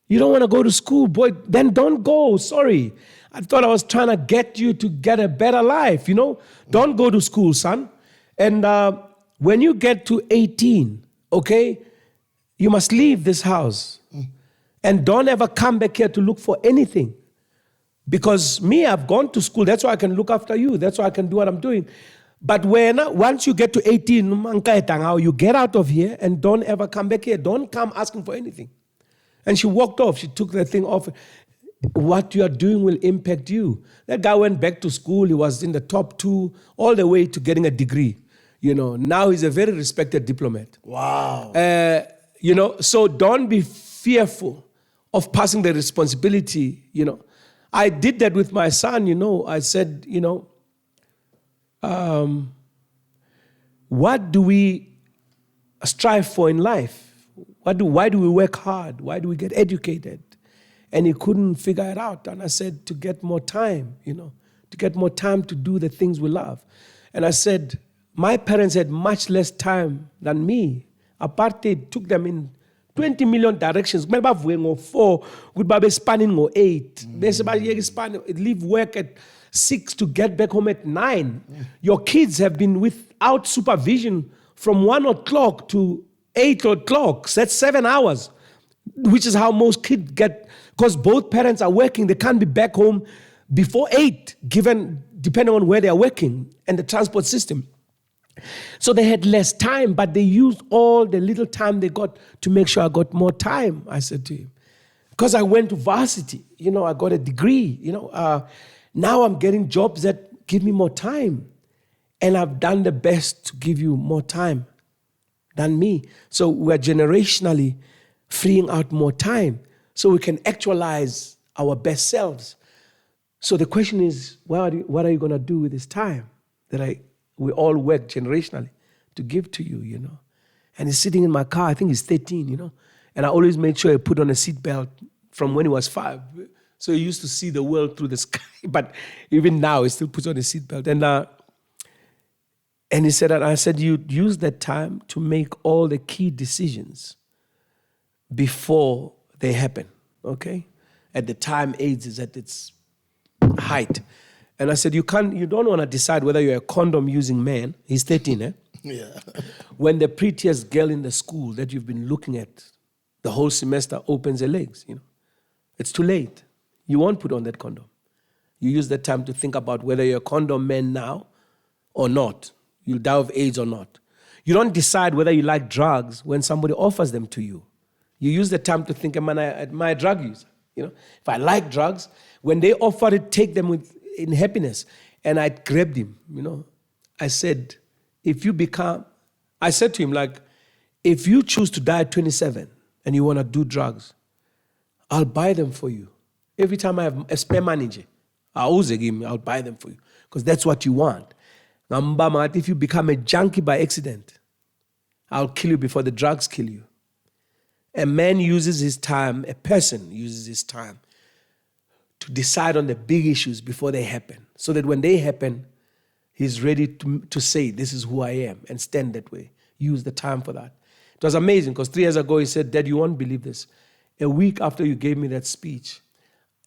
want to go to school, boy, then don't go, sorry. I thought I was trying to get you to get a better life, Don't go to school, son. And when you get to 18, okay, you must leave this house. And don't ever come back here to look for anything. Because me, I've gone to school. That's why I can look after you. That's why I can do what I'm doing. But once you get to 18, you get out of here and don't ever come back here. Don't come asking for anything. And she walked off. She took the thing off. What you are doing will impact you. That guy went back to school. He was in the top 2 all the way to getting a degree. Now he's a very respected diplomat. Wow. So don't be fearful of passing the responsibility, I did that with my son, I said, what do we strive for in life? Why do we work hard? Why do we get educated? And he couldn't figure it out. And I said, to get more time, to get more time to do the things we love. And I said, my parents had much less time than me. Apartheid took them in 20 million directions. Kumele bavuke ngo-4, ukuthi babe spanning ngo-8. Bese bayeke span, leave work at 6 to get back home at 9. Your kids have been without supervision from 1 o'clock to 8 o'clock. That's 7 hours, which is how most kids get, because both parents are working. They can't be back home before 8, depending on where they are working and the transport system. So they had less time, but they used all the little time they got to make sure I got more time, I said to him. Because I went to varsity, I got a degree, now I'm getting jobs that give me more time. And I've done the best to give you more time than me. So we're generationally freeing out more time so we can actualize our best selves. So the question is, what are you going to do with this time that we all work generationally to give to you, And he's sitting in my car, I think he's 13, And I always made sure he put on a seatbelt from when he was 5. So he used to see the world through the sky. But even now, he still puts on a seatbelt. And he said, I said, you use that time to make all the key decisions before they happen, okay? At the time AIDS is at its height. And I said, you don't want to decide whether you're a condom-using man. He's 13, eh? Yeah. When the prettiest girl in the school that you've been looking at the whole semester opens her legs, It's too late. You won't put on that condom. You use that time to think about whether you're a condom man now or not. You'll die of AIDS or not. You don't decide whether you like drugs when somebody offers them to you. You use the time to think, am I a drug user? If I like drugs, when they offer it, take them in happiness. And I grabbed him, I said, I said to him, like, if you choose to die at 27 and you want to do drugs, I'll buy them for you. Every time I have a spare manager, I'll buy them for you because that's what you want. If you become a junkie by accident, I'll kill you before the drugs kill you. A person uses his time to decide on the big issues before they happen, so that when they happen, he's ready to say, this is who I am, and stand that way. Use the time for that. It was amazing because 3 years ago he said, Dad, you won't believe this. A week after you gave me that speech,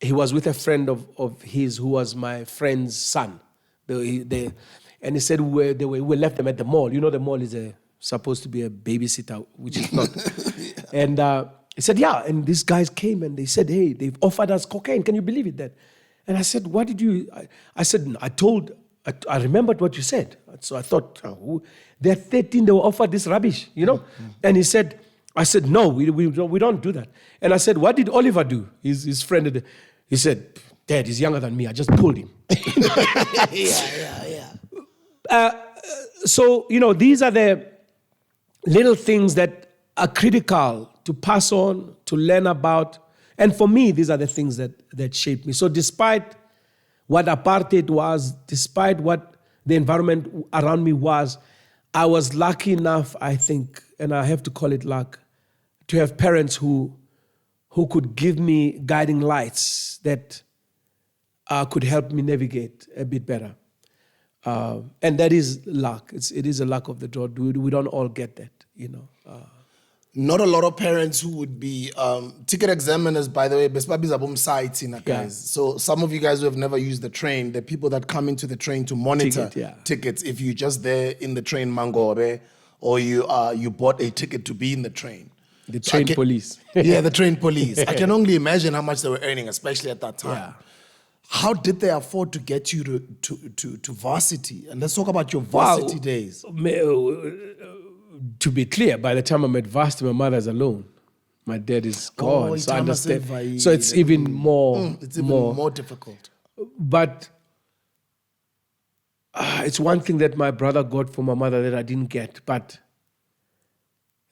he was with a friend of his who was my friend's son. And he said we left them at the mall. The mall is supposed to be a babysitter, which is not. And he said, yeah. And these guys came and they said, hey, they've offered us cocaine. Can you believe it, Dad? And I said, what did you? I said, I remembered what you said. So I thought, they're 13, they were offered this rubbish, Mm-hmm. And I said, no, we don't do that. And I said, what did Oliver do? His friend, he said, Dad, he's younger than me. I just pulled him. Yeah. So, these are the little things that are critical to pass on, to learn about. And for me, these are the things that shaped me. So despite what apartheid was, despite what the environment around me was, I was lucky enough, I think, and I have to call it luck, to have parents who could give me guiding lights that could help me navigate a bit better. And that is luck. It is a luck of the draw. We don't all get that, Not a lot of parents who would be ticket examiners, by the way, guys. Yeah. So some of you guys who have never used the train, the people that come into the train to monitor tickets, if you're just there in the train mangobe, or you bought a ticket to be in the train. The train police. Yeah, the train police. I can only imagine how much they were earning, especially at that time. Yeah. How did they afford to get you to varsity? And let's talk about your varsity days. To be clear, by the time I'm at varsity, my mother's alone. My dad is gone. So I understand. So it's even more. It's even more difficult. But it's one thing that my brother got from my mother that I didn't get. But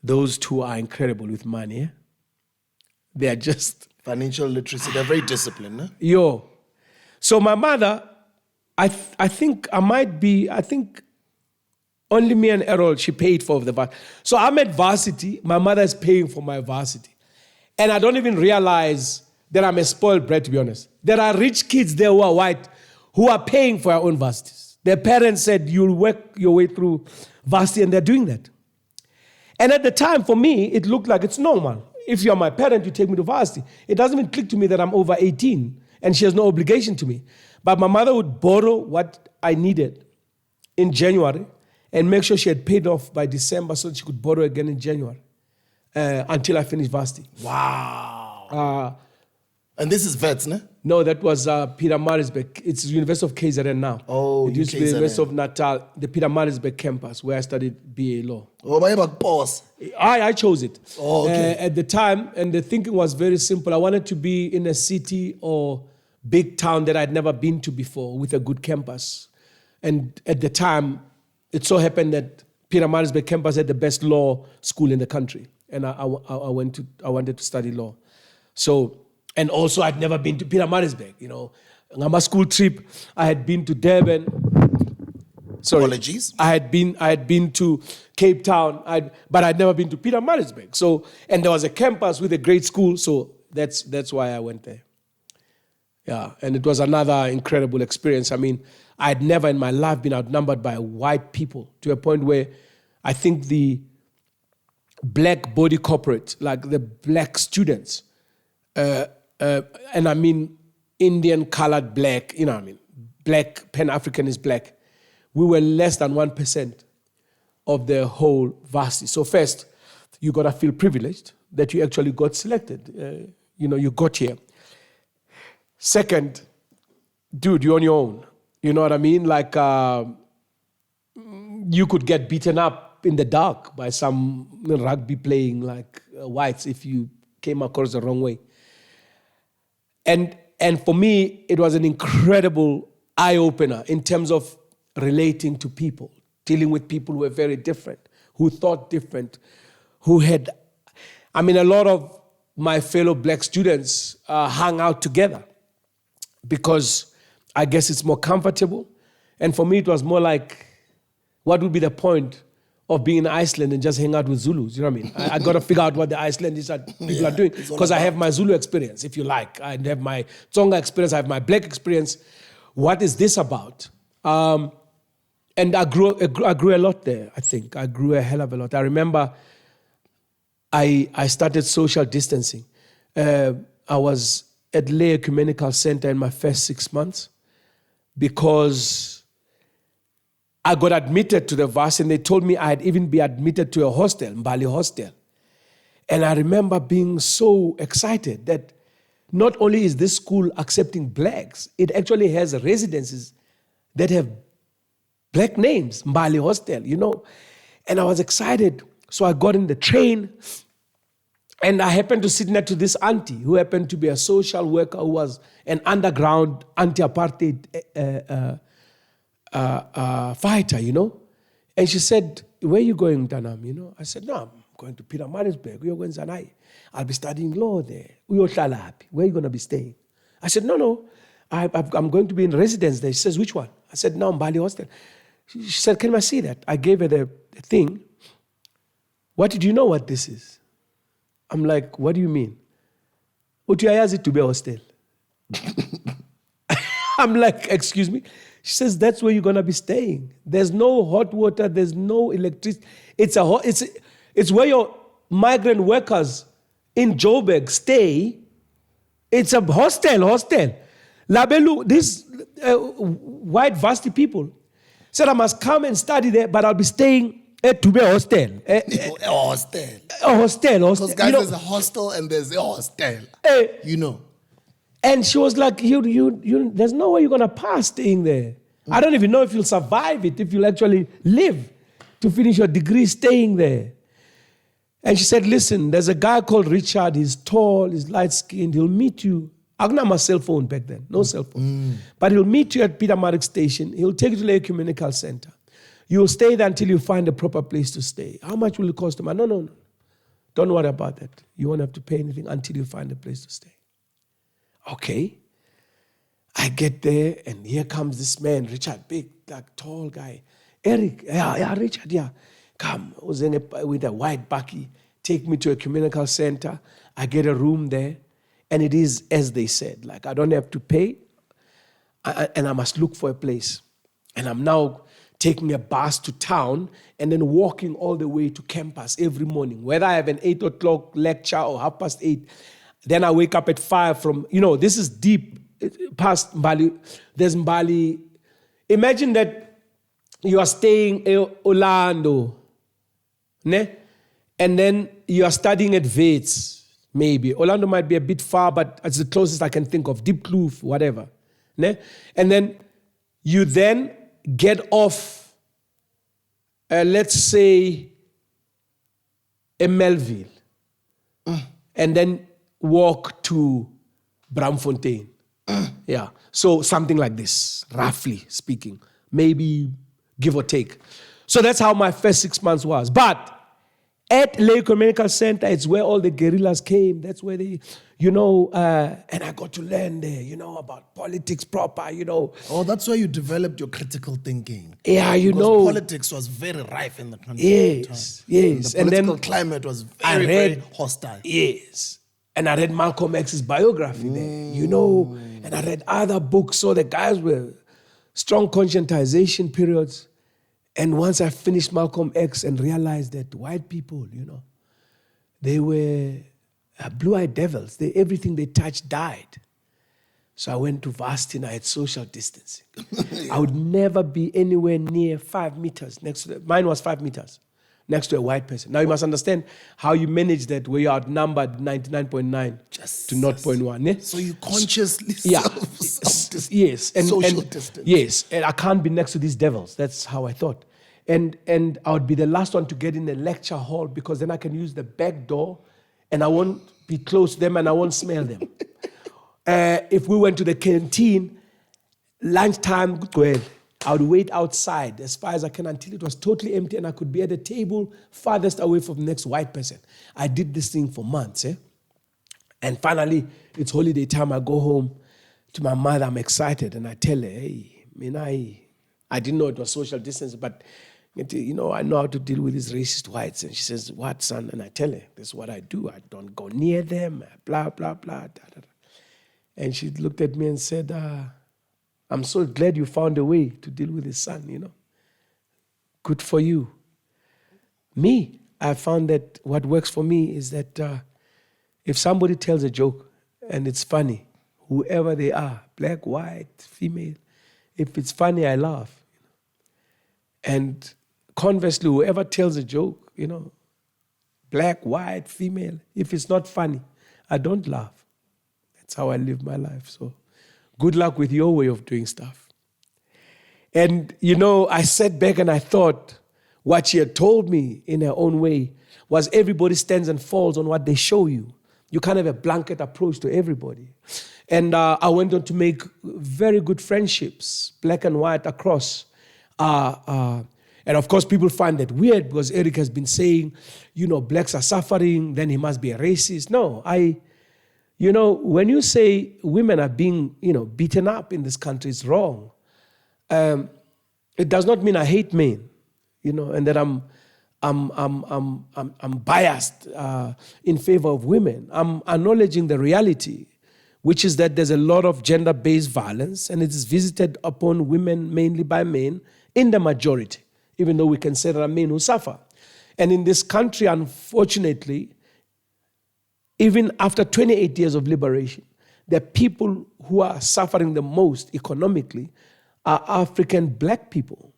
those two are incredible with money. They are just... Financial literacy, they're very disciplined. Huh? So my mother, I think only me and Errol, she paid for the varsity. So I'm at varsity, my mother is paying for my varsity. And I don't even realize that I'm a spoiled brat, to be honest. There are rich kids there who are white, who are paying for their own varsities. Their parents said, you'll work your way through varsity, and they're doing that. And at the time, for me, it looked like it's normal. If you're my parent, you take me to varsity. It doesn't even click to me that I'm over 18 and she has no obligation to me. But my mother would borrow what I needed in January and make sure she had paid off by December so that she could borrow again in January until I finished varsity. Wow. And this is Vets, ne? No, that was Peter Marisburg. It's the University of KZN now. Oh, it used to be the University of Natal, the Peter Marisburg campus where I studied BA Law. Oh, but about boss. I chose it. Oh, okay. At the time, and the thinking was very simple. I wanted to be in a city or big town that I'd never been to before with a good campus. And at the time, it so happened that Peter Marisburg campus had the best law school in the country. And I wanted to study law. So, and also I'd never been to Peter Marisburg, On my school trip, I had been to Durban. Sorry. Apologies. I had been to Cape Town, but I'd never been to Peter Marisburg. So, and there was a campus with a great school, so that's why I went there. Yeah, and it was another incredible experience. I mean, I'd never in my life been outnumbered by white people to a point where I think the black body corporate, like the black students, and I mean Indian colored black, black, Pan-African is black. We were less than 1% of the whole varsity. So first, you got to feel privileged that you actually got selected. You got here. Second, dude, you're on your own. You know what I mean? Like, you could get beaten up in the dark by some rugby playing like whites if you came across the wrong way. And for me, it was an incredible eye-opener in terms of relating to people, dealing with people who were very different, who thought different, who had... a lot of my fellow black students hung out together because I guess it's more comfortable. And for me, it was more like, what would be the point of being in Iceland and just hang out with Zulus? You know what I mean? I got to figure out what the Icelandish people are doing because I have my Zulu experience, if you like. I have my Tsonga experience. I have my black experience. What is this about? And I grew a lot there, I think. I grew a hell of a lot. I remember I started social distancing. I was at Lay Ecumenical Center in my first 6 months because I got admitted to the varsity and they told me I'd even be admitted to a hostel, Mbali Hostel. And I remember being so excited that not only is this school accepting blacks, it actually has residences that have black names, Mbali Hostel, And I was excited. So I got in the train and I happened to sit next to this auntie who happened to be a social worker who was an underground anti-apartheid fighter, And she said, where are you going, Tanam? I said, no, I'm going to Peter Marisburg. You're going to Zanai. I'll be studying law there. Where are you going to be staying? I said, no, I'm going to be in residence there. She says, which one? I said, no, Mbali Hostel. She said, can I see that? I gave her the thing. What did you know what this is? I'm like, what do you mean? Utiayazi to be a hostel. I'm like, excuse me? She says, that's where you're going to be staying. There's no hot water. There's no electricity. It's where your migrant workers in Joburg stay. It's a hostel. Labelu, these white varsity people said I must come and study there, but I'll be staying to be a hostel. A hostel. A hostel. Because guys, there's a hostel and there's a hostel. And she was like, you there's no way you're going to pass staying there. I don't even know if you'll survive it, if you'll actually live to finish your degree staying there. And she said, listen, there's a guy called Richard. He's tall, he's light-skinned. He'll meet you. I didn't have my cell phone back then, no cell phone. But he'll meet you at Peter Marek Station. He'll take you to the Ecumenical Center. You'll stay there until you find a proper place to stay. How much will it cost him? No. Don't worry about that. You won't have to pay anything until you find a place to stay. Okay. I get there, and here comes this man, Richard, big, like, tall guy. Eric, Richard, come. I was with a white bakkie. Take me to a Ecumenical Center. I get a room there, and it is as they said. Like, I don't have to pay, and I must look for a place. And I'm now taking a bus to town and then walking all the way to campus every morning, whether I have an 8 o'clock lecture or 8:30. Then I wake up at 5 from, this is deep past Mbali. There's Mbali. Imagine that you are staying in Orlando, ne? And then you are studying at Wits, maybe. Orlando might be a bit far, but it's the closest I can think of. Deep Kloof, whatever. Ne? And then you then get off, let's say, in Melville. And then walk to Bramfontein. Yeah. So something like this, roughly speaking. Maybe give or take. So that's how my first 6 months was. But at Lay Ecumenical Center, it's where all the guerrillas came. That's where they, and I got to learn there, about politics proper, Oh, that's why you developed your critical thinking. Yeah, because politics was very rife in the country. Yes. The political climate was very hostile. Yes. And I read Malcolm X's biography there, and I read other books. So the guys were strong conscientization periods. And once I finished Malcolm X and realized that white people, they were blue-eyed devils. Everything they touched died. So I went to varsity and I had social distancing. I would never be anywhere near 5 meters next to mine was 5 meters. Next to a white person. Now you must understand how you manage that where you're outnumbered 99.9 to 0.1. Eh? So you consciously yes. And social distance. Yes, and I can't be next to these devils. That's how I thought. and I would be the last one to get in the lecture hall because then I can use the back door and I won't be close to them and I won't smell them. If we went to the canteen, lunchtime, I would wait outside as far as I can until it was totally empty and I could be at the table farthest away from the next white person. I did this thing for months. And finally, it's holiday time. I go home to my mother. I'm excited. And I tell her, hey, I didn't know it was social distance, but I know how to deal with these racist whites. And she says, what, son? And I tell her, this is what I do. I don't go near them, blah, blah, blah. Da, da, da. And she looked at me and said, I'm so glad you found a way to deal with his son, Good for you. Me, I found that what works for me is that if somebody tells a joke and it's funny, whoever they are, black, white, female, if it's funny, I laugh. And conversely, whoever tells a joke, black, white, female, if it's not funny, I don't laugh. That's how I live my life. So good luck with your way of doing stuff. And, I sat back and I thought what she had told me in her own way was everybody stands and falls on what they show you. You can't have a blanket approach to everybody. And I went on to make very good friendships, black and white, across. And of course, people find that weird because Eric has been saying, blacks are suffering, then he must be a racist. No, when you say women are being, beaten up in this country, it's wrong. It does not mean I hate men, and that I'm biased in favor of women. I'm acknowledging the reality, which is that there's a lot of gender-based violence, and it is visited upon women mainly by men in the majority, even though we can say there are men who suffer. And in this country, unfortunately, even after 28 years of liberation, the people who are suffering the most economically are African black people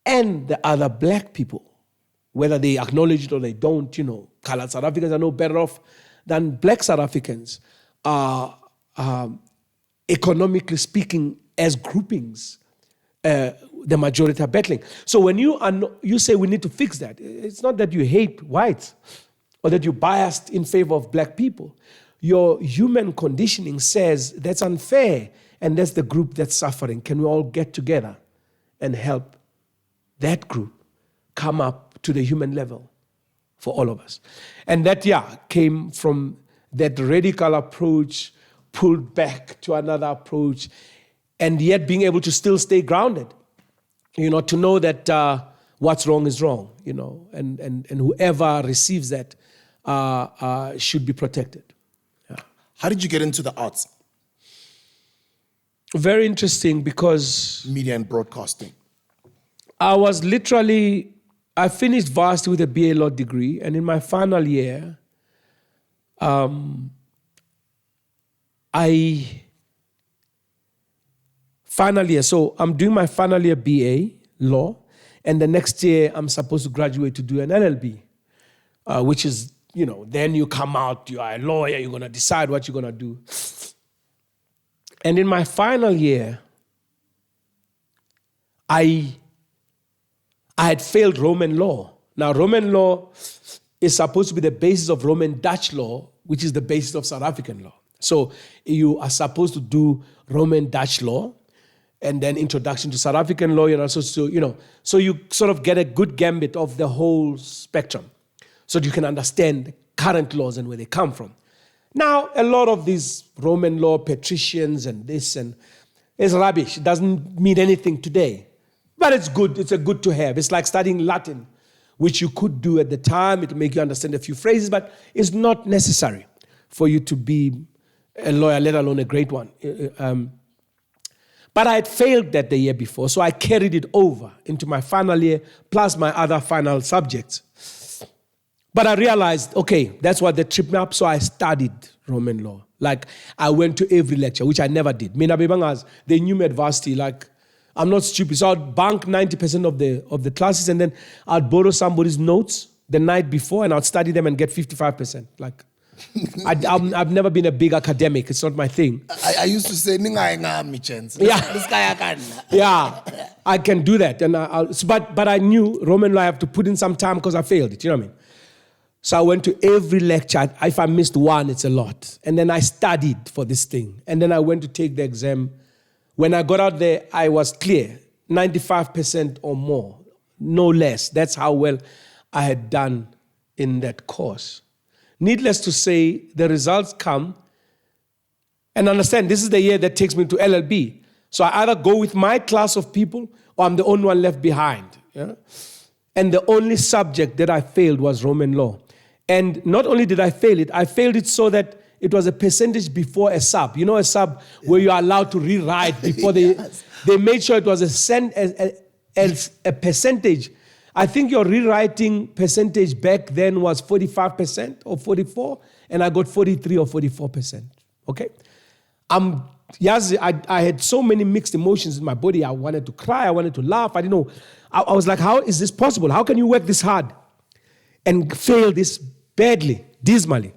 and the other black people, whether they acknowledge it or they don't. Colored South Africans are no better off than black South Africans, economically speaking, as groupings. The majority are battling. So when you say we need to fix that, it's not that you hate whites or that you're biased in favor of black people. Your human conditioning says that's unfair and that's the group that's suffering. Can we all get together and help that group come up to the human level for all of us? And that, came from that radical approach pulled back to another approach, and yet being able to still stay grounded, to know that what's wrong is wrong, and whoever receives that should be protected. Yeah. How did you get into the arts? Very interesting because Media and broadcasting. I finished varsity with a BA Law degree, and in my final year, so I'm doing my final year BA Law, and the next year I'm supposed to graduate to do an LLB, which is, then you come out, you are a lawyer, you're going to decide what you're going to do. And in my final year, I had failed Roman law. Now, Roman law is supposed to be the basis of Roman Dutch law, which is the basis of South African law. So you are supposed to do Roman Dutch law and then introduction to South African law. You're also, so you sort of get a good gambit of the whole spectrum so that you can understand the current laws and where they come from. Now, a lot of these Roman law patricians and this and is rubbish. It doesn't mean anything today. But it's good. It's a good to have. It's like studying Latin, which you could do at the time. It'll make you understand a few phrases, but it's not necessary for you to be a lawyer, let alone a great one. But I had failed that the year before, so I carried it over into my final year, plus my other final subjects. But I realized, okay, that's what they tripped me up, so I studied Roman law. Like, I went to every lecture, which I never did. Mina Bebangas, they knew me at varsity, like, I'm not stupid. So I'd bunk 90% of the classes, and then I'd borrow somebody's notes the night before, and I'd study them and get 55%. Like, I've never been a big academic. It's not my thing. I used to say, "Ninga ngami chance." Yeah. Yeah, I can do that. And but I knew Roman law I have to put in some time because I failed it. You know what I mean? So I went to every lecture. If I missed one, it's a lot. And then I studied for this thing. And then I went to take the exam. When I got out there, I was clear, 95% or more, no less. That's how well I had done in that course. Needless to say, the results come. And understand, this is the year that takes me to LLB. So I either go with my class of people or I'm the only one left behind. Yeah? And the only subject that I failed was Roman law. And not only did I fail it so that it was a percentage before a sub. You know a sub where you are allowed to rewrite before they made sure it was a percentage. I think your rewriting percentage back then was 45% or 44%, and I got 43 or 44%. Okay? I had so many mixed emotions in my body. I wanted to cry, I wanted to laugh. I didn't know. I was like, how is this possible? How can you work this hard and fail this badly, dismally?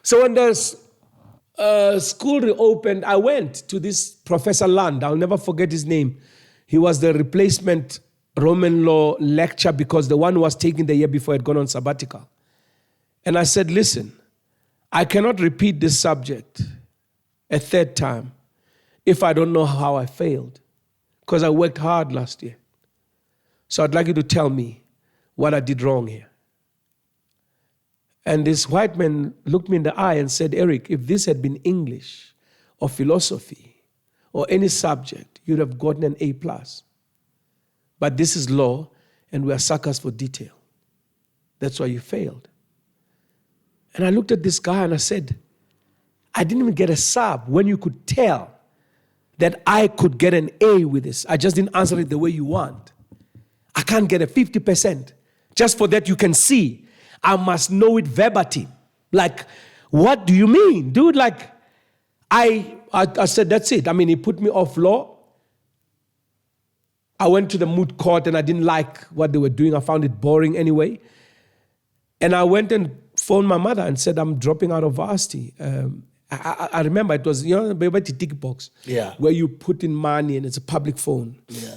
So when the school reopened, I went to this Professor Land. I'll never forget his name. He was the replacement Roman law lecturer because the one who was taking the year before had gone on sabbatical. And I said, listen, I cannot repeat this subject a third time if I don't know how I failed, because I worked hard last year. So I'd like you to tell me what I did wrong here. And this white man looked me in the eye and said, Eric, if this had been English or philosophy or any subject, you'd have gotten an A+. But this is law, and we are suckers for detail. That's why you failed. And I looked at this guy and I said, I didn't even get a sub when you could tell that I could get an A with this. I just didn't answer it the way you want. I can't get a 50%. Just for that you can see. I must know it verbatim. Like, what do you mean? Dude, like, I said, that's it. I mean, he put me off law. I went to the moot court and I didn't like what they were doing. I found it boring anyway. And I went and phoned my mother and said, I'm dropping out of varsity. I remember it was, the ticket box, where you put in money and it's a public phone. Yeah.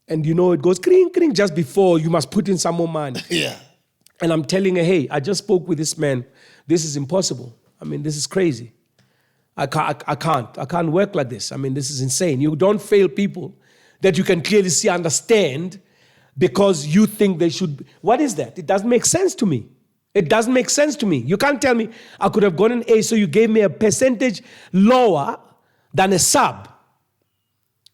And it goes kring, kring just before you must put in some more money. Yeah. And I'm telling her, hey, I just spoke with this man. This is impossible. I mean, this is crazy. I can't work like this. I mean, this is insane. You don't fail people that you can clearly see, understand, because you think they should. What is that? It doesn't make sense to me. It doesn't make sense to me. You can't tell me I could have gotten an A, so you gave me a percentage lower than a sub.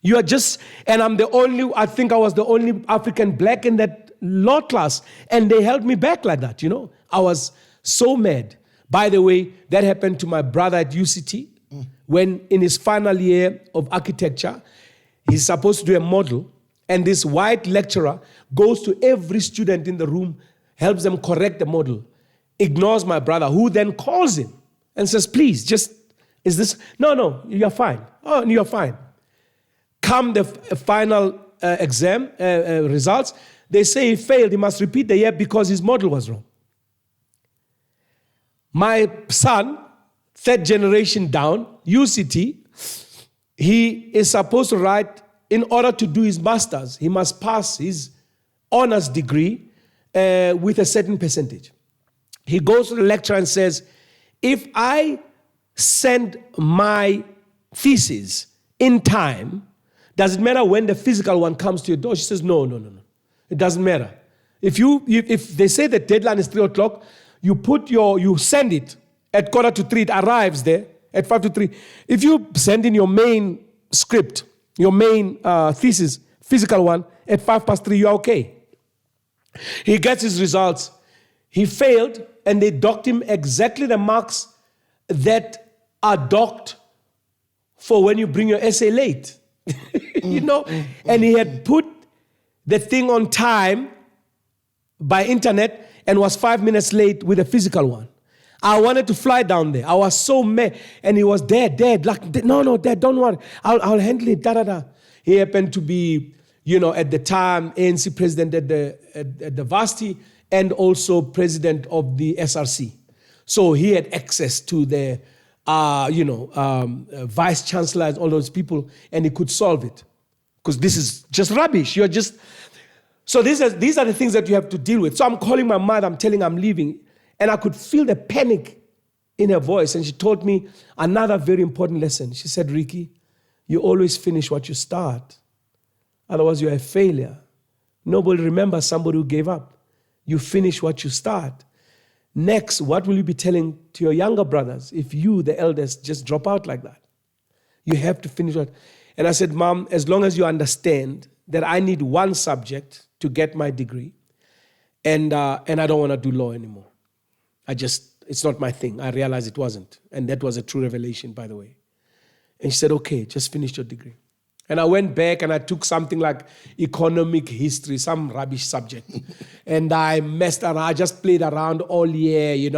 You are just, and I think I was the only African black in that law class, and they held me back like that, I was so mad. By the way, that happened to my brother at UCT when in his final year of architecture, he's supposed to do a model, and this white lecturer goes to every student in the room, helps them correct the model, ignores my brother, who then calls him and says, please, is this, no, you're fine. Oh, you're fine. Come the final exam results, they say he failed, he must repeat the year because his model was wrong. My son, third generation down, UCT, he is supposed to write, in order to do his master's, he must pass his honors degree with a certain percentage. He goes to the lecturer and says, if I send my thesis in time, does it matter when the physical one comes to your door? She says, no. It doesn't matter. If they say the deadline is 3:00, you send it at 2:45, it arrives there at 2:55. If you send in your main script, your main thesis, physical one, at 3:05, you're okay. He gets his results. He failed, and they docked him exactly the marks that are docked for when you bring your essay late. And he had put the thing on time by internet and was 5 minutes late with a physical one. I wanted to fly down there. I was so mad. And he was dead. Like, no, Dad, don't worry. I'll handle it, da. He happened to be, at the time, ANC president at the varsity and also president of the SRC. So he had access to the, vice chancellors, all those people, and he could solve it. Because this is just rubbish. So these are the things that you have to deal with. So I'm calling my mother, I'm telling her I'm leaving, and I could feel the panic in her voice, and she told me another very important lesson. She said, Ricky, you always finish what you start. Otherwise, you're a failure. Nobody remembers somebody who gave up. You finish what you start. Next, what will you be telling to your younger brothers if you, the eldest, just drop out like that? You have to finish what. And I said, Mom, as long as you understand that I need one subject to get my degree, and I don't want to do law anymore. It's not my thing. I realized it wasn't. And that was a true revelation, by the way. And she said, okay, just finish your degree. And I went back and I took something like economic history, some rubbish subject. And I messed around. I just played around all year,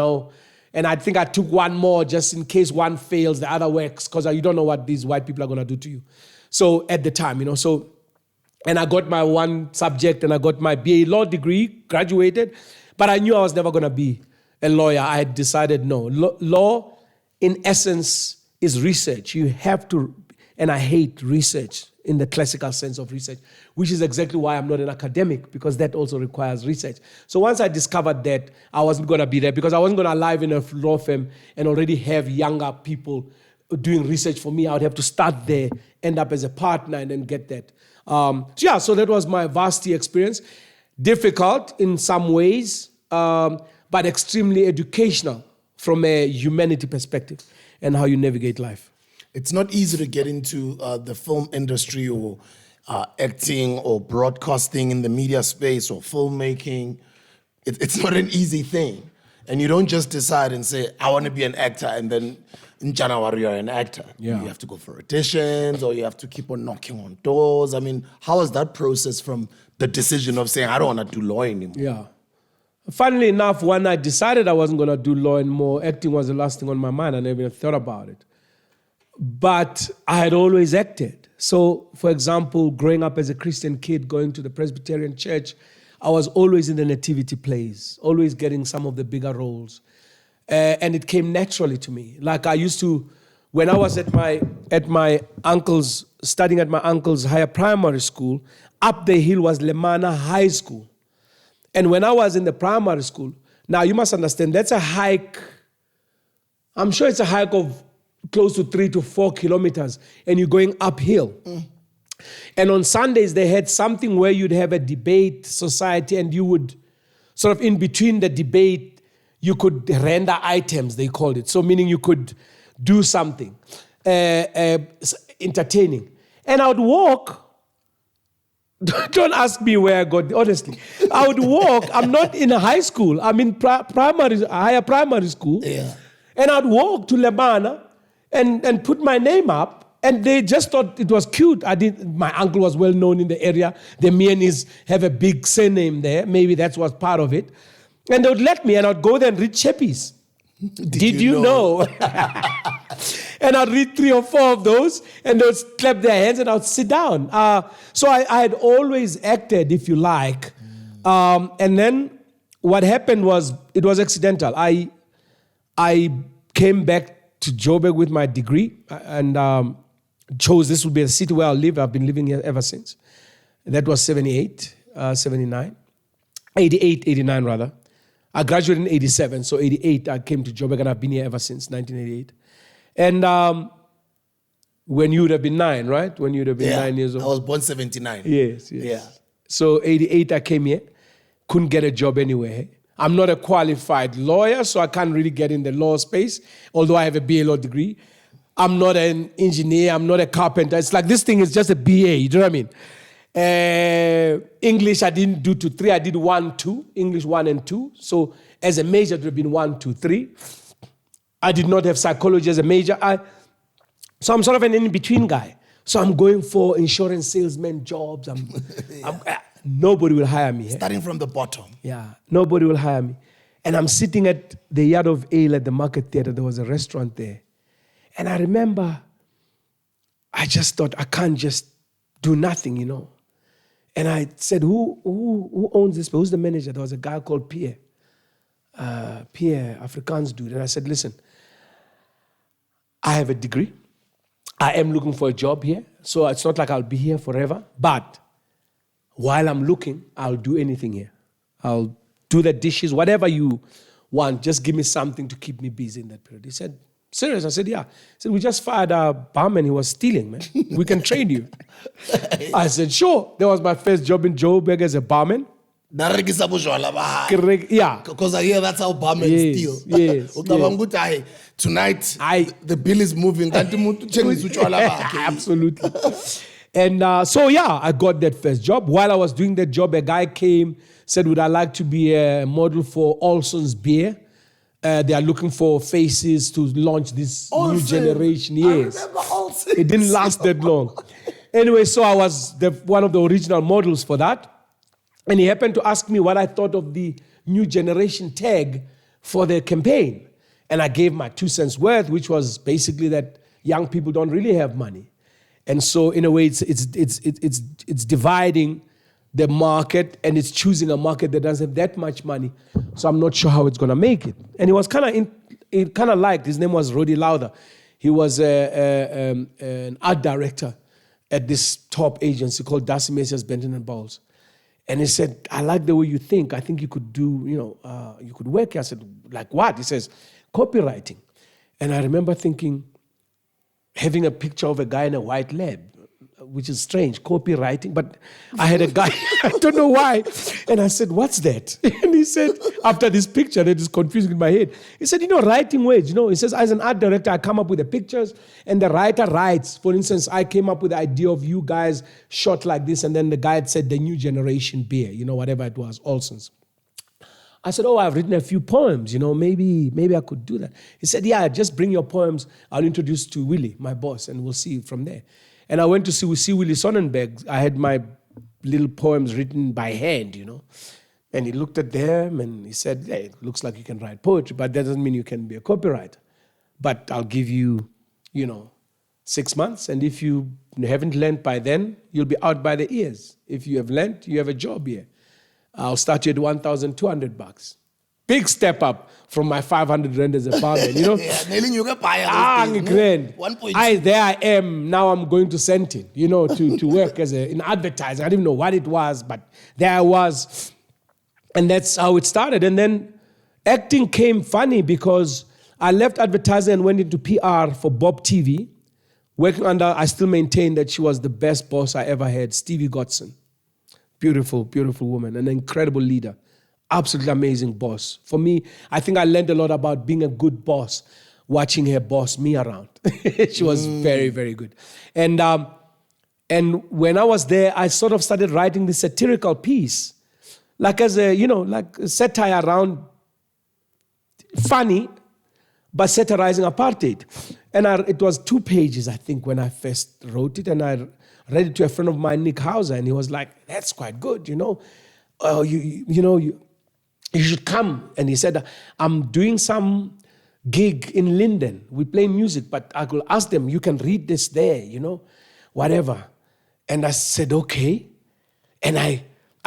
And I think I took one more just in case one fails, the other works, because you don't know what these white people are going to do to you. So at the time, and I got my one subject and I got my BA law degree, graduated, but I knew I was never going to be a lawyer. I had decided no. Law, in essence, is research. You have to, and I hate research in the classical sense of research, which is exactly why I'm not an academic, because that also requires research. So once I discovered that, I wasn't going to be there, because I wasn't going to live in a law firm and already have younger people doing research for me. I would have to start there, end up as a partner, and then get that. So that was my varsity experience. Difficult in some ways, but extremely educational from a humanity perspective and how you navigate life. It's not easy to get into the film industry or acting or broadcasting in the media space or filmmaking. It's not an easy thing. And you don't just decide and say, I want to be an actor, and then in January you're an actor. Yeah. You have to go for auditions, or you have to keep on knocking on doors. I mean, how was that process from the decision of saying, I don't want to do law anymore? Yeah. Funnily enough, when I decided I wasn't going to do law anymore, acting was the last thing on my mind. I never even thought about it. But I had always acted. So, for example, growing up as a Christian kid, going to the Presbyterian church, I was always in the nativity plays, always getting some of the bigger roles. And it came naturally to me. Like I used to, when I was at my uncle's, studying at my uncle's higher primary school, up the hill was Lemana High School. And when I was in the primary school, now you must understand, that's a hike. I'm sure it's a hike of close to 3 to 4 kilometers, and you're going uphill. And on Sundays, they had something where you'd have a debate society, and you would sort of in between the debate, you could render items, they called it. So meaning you could do something entertaining. And I would walk. Don't ask me where I got, honestly. I would walk. I'm not in a high school. I'm in higher primary school. Yeah. And I'd walk to Lemana and put my name up. And they just thought it was cute. My uncle was well known in the area. The Miyenis have a big surname there. Maybe that was part of it. And they would let me, and I'd go there and read Chappies. Did you know? And I'd read 3 or 4 of those, and they would clap their hands, and I'd sit down. So I had always acted, if you like. And then what happened was, it was accidental. I came back to Joburg with my degree, and chose this would be a city where I'll live. I've been living here ever since. That was 78, 79, 88, 89 rather. I graduated in 87, so 88 I came to Joburg, and I've been here ever since 1988. And when you would have been 9, right? When you would have been 9 years old. I was born 79. Yes. Yeah. So 88 I came here, couldn't get a job anywhere. I'm not a qualified lawyer, so I can't really get in the law space, although I have a BA law degree. I'm not an engineer, I'm not a carpenter. It's like this thing is just a BA, you know what I mean? English, I didn't do 2, 3. I did 1, 2, English 1 and 2. So as a major, it would have been 1, 2, 3. I did not have psychology as a major. So I'm sort of an in-between guy. So I'm going for insurance salesman jobs. Nobody will hire me. Starting from the bottom. Yeah, nobody will hire me. And I'm sitting at the Yard of Ale at the Market Theatre. There was a restaurant there. And I remember, I just thought, I can't just do nothing, you know. And I said, who owns this? Who's the manager? There was a guy called Pierre. Pierre, Afrikaans dude. And I said, listen, I have a degree. I am looking for a job here. So it's not like I'll be here forever. But while I'm looking, I'll do anything here. I'll do the dishes, whatever you want. Just give me something to keep me busy in that period. He said, serious? I said, yeah. He said, we just fired a barman. He was stealing, man. We can train you. I said, sure. That was my first job in Joburg as a barman. Yeah. Yeah. Because I hear that's how barmen steal. Yes. Tonight, the bill is moving. Absolutely. And so, yeah, I got that first job. While I was doing that job, a guy came, said, would I like to be a model for Olson's beer? They are looking for faces to launch this new generation. Yes. I remember Olsen. It didn't last that long. Anyway, so I was one of the original models for that. And he happened to ask me what I thought of the new generation tag for the campaign. And I gave my 2 cents worth, which was basically that young people don't really have money. And so in a way, it's dividing the market, and it's choosing a market that doesn't have that much money. So I'm not sure how it's going to make it. And he was kind of liked. His name was Rodi Lauder. He was an art director at this top agency called Darcy Messias, Benton and Bowles. And he said, I like the way you think. I think you could do, you could work here. I said, like what? He says, copywriting. And I remember thinking, having a picture of a guy in a white lab, which is strange, copywriting. But I had a guy, I don't know why. And I said, what's that? And he said, after this picture that is confusing in my head, he said, writing words. He says, as an art director, I come up with the pictures and the writer writes. For instance, I came up with the idea of you guys shot like this. And then the guy had said the new generation beer, whatever it was, Olson's. I said, I've written a few poems, maybe I could do that. He said, yeah, just bring your poems. I'll introduce to Willie, my boss, and we'll see from there. And I went to see Willie Sonnenberg. I had my little poems written by hand, And he looked at them and he said, hey, it looks like you can write poetry, but that doesn't mean you can be a copywriter. But I'll give you, 6 months. And if you haven't learned by then, you'll be out by the ears. If you have learned, you have a job here. I'll start you at $1,200. Big step up from my 500 rand as a barman, Yeah, nailing you get buy grand. There I am. Now I'm going to Sentin, to work in advertising. I didn't know what it was, but there I was. And that's how it started. And then acting came funny because I left advertising and went into PR for Bob TV, working under, I still maintain that she was the best boss I ever had, Stevie Godson. Beautiful, beautiful woman, an incredible leader. Absolutely amazing boss. For me, I think I learned a lot about being a good boss, watching her boss me around. She was very, very good. And when I was there, I sort of started writing this satirical piece, like as a, like a satire around funny, but satirizing apartheid. And it was 2 pages, I think, when I first wrote it. And I read it to a friend of mine, Nick Hauser, and he was like, that's quite good, you should come. And he said, I'm doing some gig in Linden. We play music, but I could ask them, you can read this there, whatever. And I said, okay. And I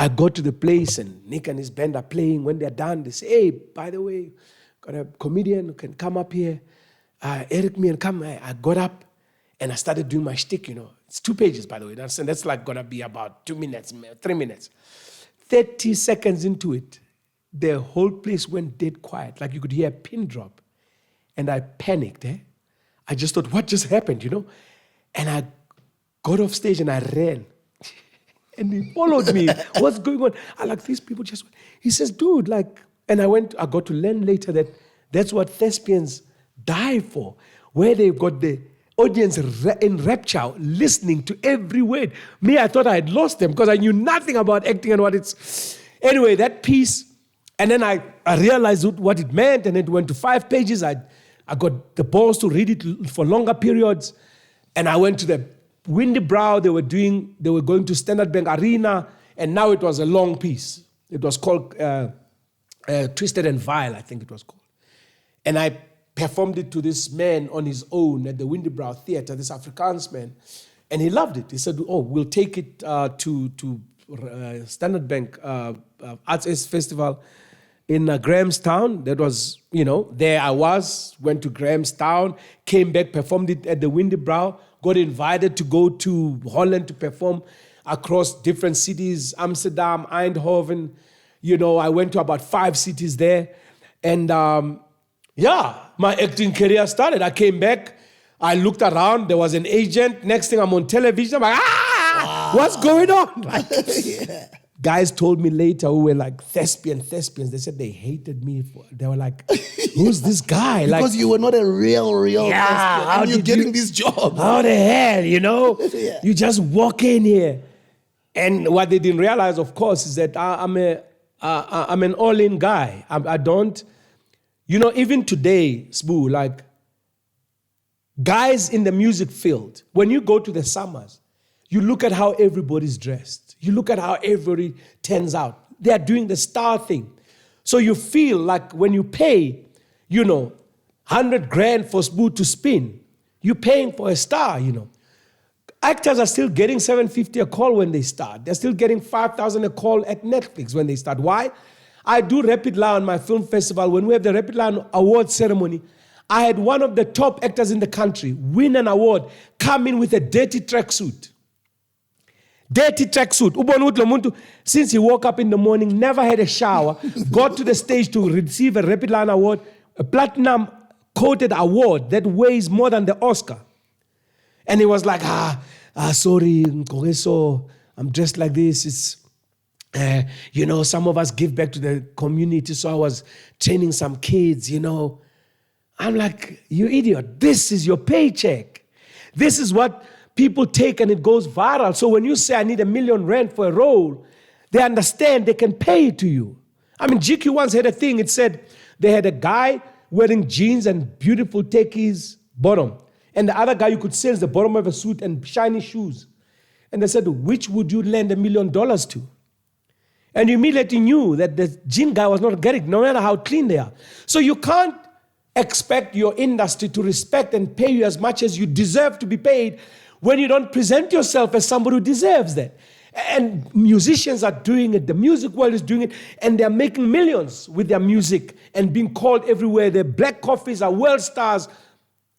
go to the place and Nick and his band are playing. When they're done, they say, hey, by the way, got a comedian who can come up here. Eric, me and come. I got up and I started doing my shtick, It's 2 pages, by the way. That's like going to be about 2 minutes, 3 minutes. 30 seconds into it, the whole place went dead quiet. Like you could hear a pin drop. And I panicked. I just thought, what just happened, And I got off stage and I ran. And he followed me. What's going on? I like, these people just went. He says, dude, and I got to learn later that that's what thespians die for, where they've got the audience in rapture, listening to every word. Me, I thought I had lost them because I knew nothing about acting and what it's... Anyway, that piece, and then I realized what it meant, and it went to 5 pages. I got the balls to read it for longer periods, and I went to the Windy Brow. They were going to Standard Bank Arena, and now it was a long piece. It was called Twisted and Vile, I think it was called. And I performed it to this man on his own at the Windy Brow Theatre, this Afrikaans man, and he loved it. He said, we'll take it to Standard Bank Arts Festival in Grahamstown. That was, there I was, went to Grahamstown, came back, performed it at the Windy Brow, got invited to go to Holland to perform across different cities, Amsterdam, Eindhoven. I went to about 5 cities there. And my acting career started. I came back, I looked around, there was an agent. Next thing I'm on television, I'm like, what's going on? Yeah. Guys told me later who were like thespians. They said they hated me. They were like, who's this guy? Because you were not a real thespian. how And you're did getting this job. How the hell, Yeah. You just walk in here. And what they didn't realize, of course, is that I'm an all-in guy. I don't, even today, SBU, like, guys in the music field, when you go to the summers, you look at how everybody's dressed. You look at how everybody turns out. They are doing the star thing. So you feel like when you pay, 100 grand for SBU to spin, you're paying for a star, Actors are still getting $750 a call when they start. They're still getting $5,000 a call at Netflix when they start. Why? I do Rapid Lie on my film festival. When we have the Rapid Lie award ceremony, I had one of the top actors in the country win an award, come in with a dirty tracksuit. Dirty tracksuit. Ubona ukuthi lo muntu, since he woke up in the morning, never had a shower, got to the stage to receive a Rapid Line award, a platinum coated award that weighs more than the Oscar. And he was like, sorry, Nkogeso, I'm dressed like this. It's, some of us give back to the community, so I was training some kids, I'm like, you idiot, this is your paycheck. This is what people take and it goes viral. So when you say I need R1 million for a role, they understand they can pay it to you. I mean, GQ once had a thing, it said they had a guy wearing jeans and beautiful techies bottom. And the other guy you could see is the bottom of a suit and shiny shoes. And they said, which would you lend $1 million to? And you immediately knew that the jean guy was not getting, no matter how clean they are. So you can't expect your industry to respect and pay you as much as you deserve to be paid when you don't present yourself as somebody who deserves that. And musicians are doing it, the music world is doing it, and they're making millions with their music and being called everywhere. Their black coffees are world stars.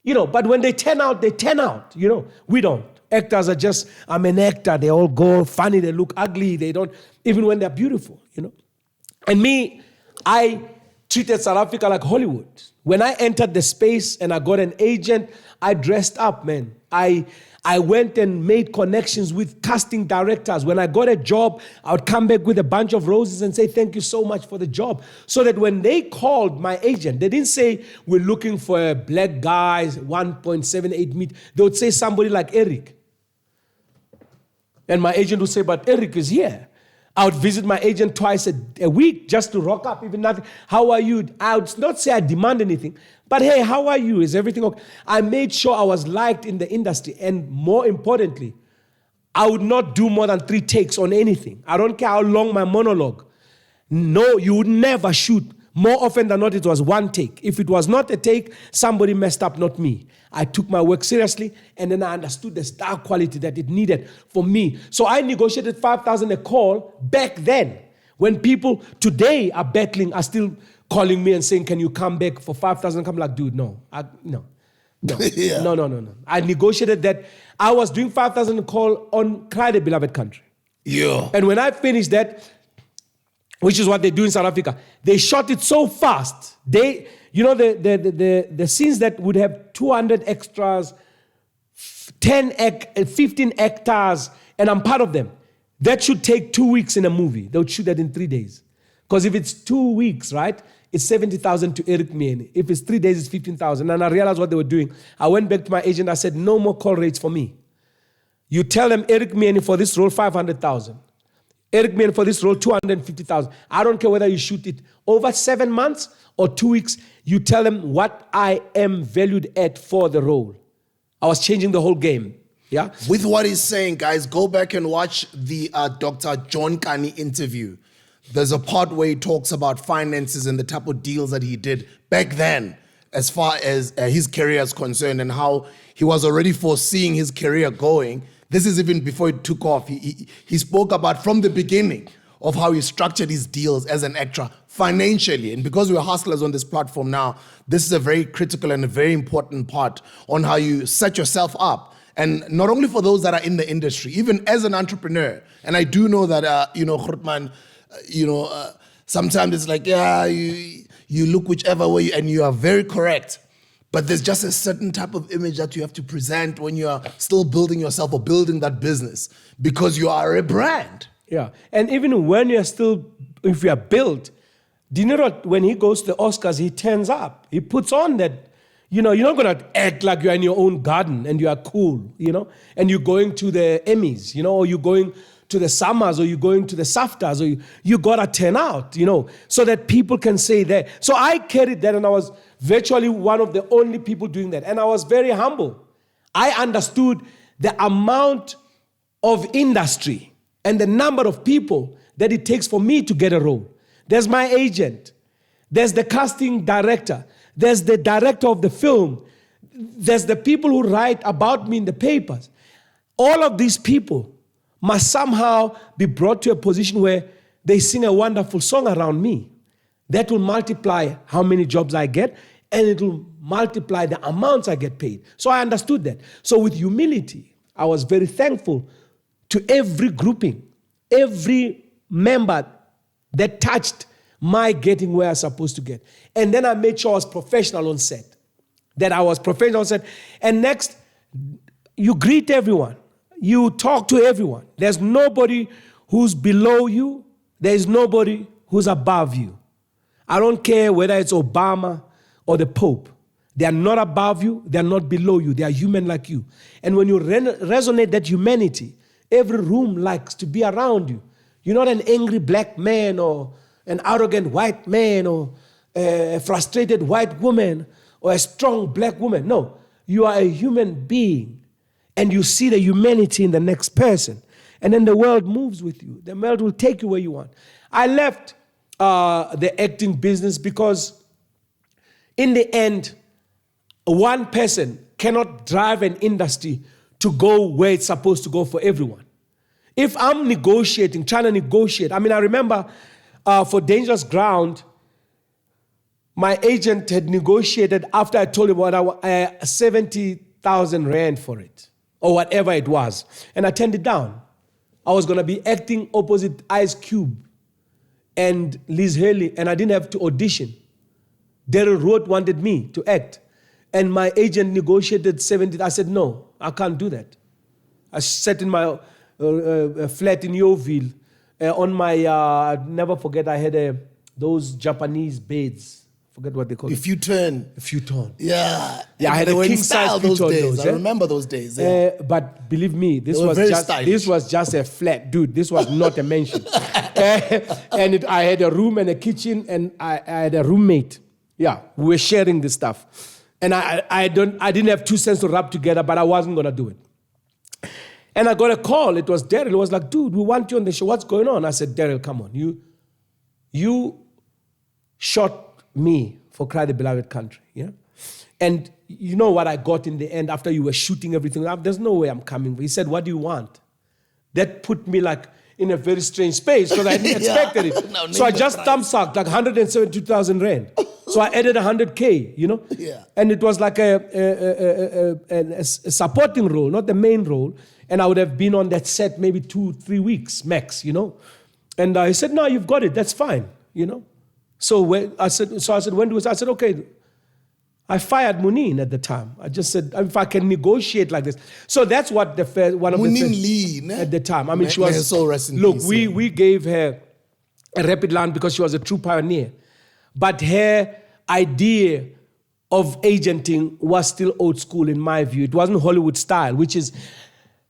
But when they turn out, we don't. Actors are just, I'm an actor, they all go funny, they look ugly, they don't, even when they're beautiful, And me, I treated South Africa like Hollywood. When I entered the space and I got an agent, I dressed up, man. I went and made connections with casting directors. When I got a job, I would come back with a bunch of roses and say, thank you so much for the job. So that when they called my agent, they didn't say, we're looking for a black guy, 1.78 meters. They would say somebody like Eric. And my agent would say, but Eric is here. I would visit my agent twice a week just to rock up, even nothing. How are you? I would not say I demand anything, but hey, how are you? Is everything okay? I made sure I was liked in the industry. And more importantly, I would not do more than 3 takes on anything. I don't care how long my monologue. No, you would never shoot. More often than not, it was 1 take. If it was not a take, somebody messed up, not me. I took my work seriously, and then I understood the star quality that it needed for me. So I negotiated 5,000 a call back then. When people today are battling, are still calling me and saying, can you come back for 5,000? I'm like, dude, no. No. Yeah. No. I negotiated that. I was doing 5,000 a call on Cry the Beloved Country. Yeah. And when I finished that, which is what they do in South Africa, they shot it so fast. The scenes that would have 200 extras, 15 actors, and I'm part of them. That should take 2 weeks in a movie. They would shoot that in 3 days. Because if it's 2 weeks, right, it's 70,000 to Eric Miyeni. If it's 3 days, it's 15,000. And I realized what they were doing. I went back to my agent. I said, no more call rates for me. You tell them Eric Miyeni for this role, 500,000. Eric Miyeni for this role, 250,000. I don't care whether you shoot it over 7 months or 2 weeks. You tell them what I am valued at for the role. I was changing the whole game. Yeah. With what he's saying, guys, go back and watch the Dr. John Kani interview. There's a part where he talks about finances and the type of deals that he did back then as far as his career is concerned and how he was already foreseeing his career going. This is even before it took off. He spoke about from the beginning of how you structure these deals as an actor financially. And because we're hustlers on this platform now, this is a very critical and a very important part on how you set yourself up. And not only for those that are in the industry, even as an entrepreneur. And I do know that, Grootman, sometimes it's like, you look whichever way, and you are very correct. But there's just a certain type of image that you have to present when you are still building yourself or building that business, because you are a brand. Yeah, and even when if you are built, do you know that when he goes to the Oscars, he turns up. He puts on that, you're not going to act like you're in your own garden and you are cool, and you're going to the Emmys, or you're going to the Summers, or you're going to the SAFTAs, or you got to turn out, so that people can say that. So I carried that, and I was virtually one of the only people doing that. And I was very humble. I understood the amount of industry and the number of people that it takes for me to get a role. There's my agent. There's the casting director. There's the director of the film. There's the people who write about me in the papers. All of these people must somehow be brought to a position where they sing a wonderful song around me. That will multiply how many jobs I get, and it will multiply the amounts I get paid. So I understood that. So with humility, I was very thankful to every grouping, every member that touched my getting where I was supposed to get. And then I made sure I was professional on set. And next, you greet everyone. You talk to everyone. There's nobody who's below you. There's nobody who's above you. I don't care whether it's Obama or the Pope. They are not above you. They are not below you. They are human like you. And when you resonate that humanity, every room likes to be around you. You're not an angry black man or an arrogant white man or a frustrated white woman or a strong black woman. No, you are a human being, and you see the humanity in the next person. And then the world moves with you. The world will take you where you want. I left the acting business because in the end, one person cannot drive an industry to go where it's supposed to go for everyone. If I'm trying to negotiate, I remember for Dangerous Ground, my agent had negotiated after I told him what 70,000 rand for it, or whatever it was, and I turned it down. I was going to be acting opposite Ice Cube and Liz Haley, and I didn't have to audition. Daryl Roth wanted me to act, and my agent negotiated 70. I said, no, I can't do that. I sat in my flat in Yeoville on my, I'll never forget, I had those Japanese beds. Forget what they call it. A futon. Yeah. Yeah, I had a king size those futon. days. I remember those days. Yeah. But believe me, this were was just a flat, dude. This was not a mansion. I had a room and a kitchen, and I had a roommate. Yeah, we were sharing this stuff, and I didn't have 2 cents to rub together, but I wasn't gonna do it. And I got a call. It was Daryl. It was like, dude, we want you on the show. What's going on? I said, Daryl, come on. You shot me for Cry the Beloved Country. Yeah? And you know what I got in the end after you were shooting everything up? There's no way I'm coming. He said, what do you want? That put me like in a very strange space because I hadn't expected it. No, so I just thumbsucked like 172,000 rand. So I added 100K, Yeah. And it was like a supporting role, not the main role. And I would have been on that set maybe 2-3 weeks max, And he said, no, you've got it. That's fine, So I said, when do we start? I said, okay. I fired Munin at the time. I just said, if I can negotiate like this. So that's what one of Munin the Lee, at the time. She May her was, soul rest in look, peace, we gave her a rapid land because she was a true pioneer. But her idea of agenting was still old school in my view. It wasn't Hollywood style, which is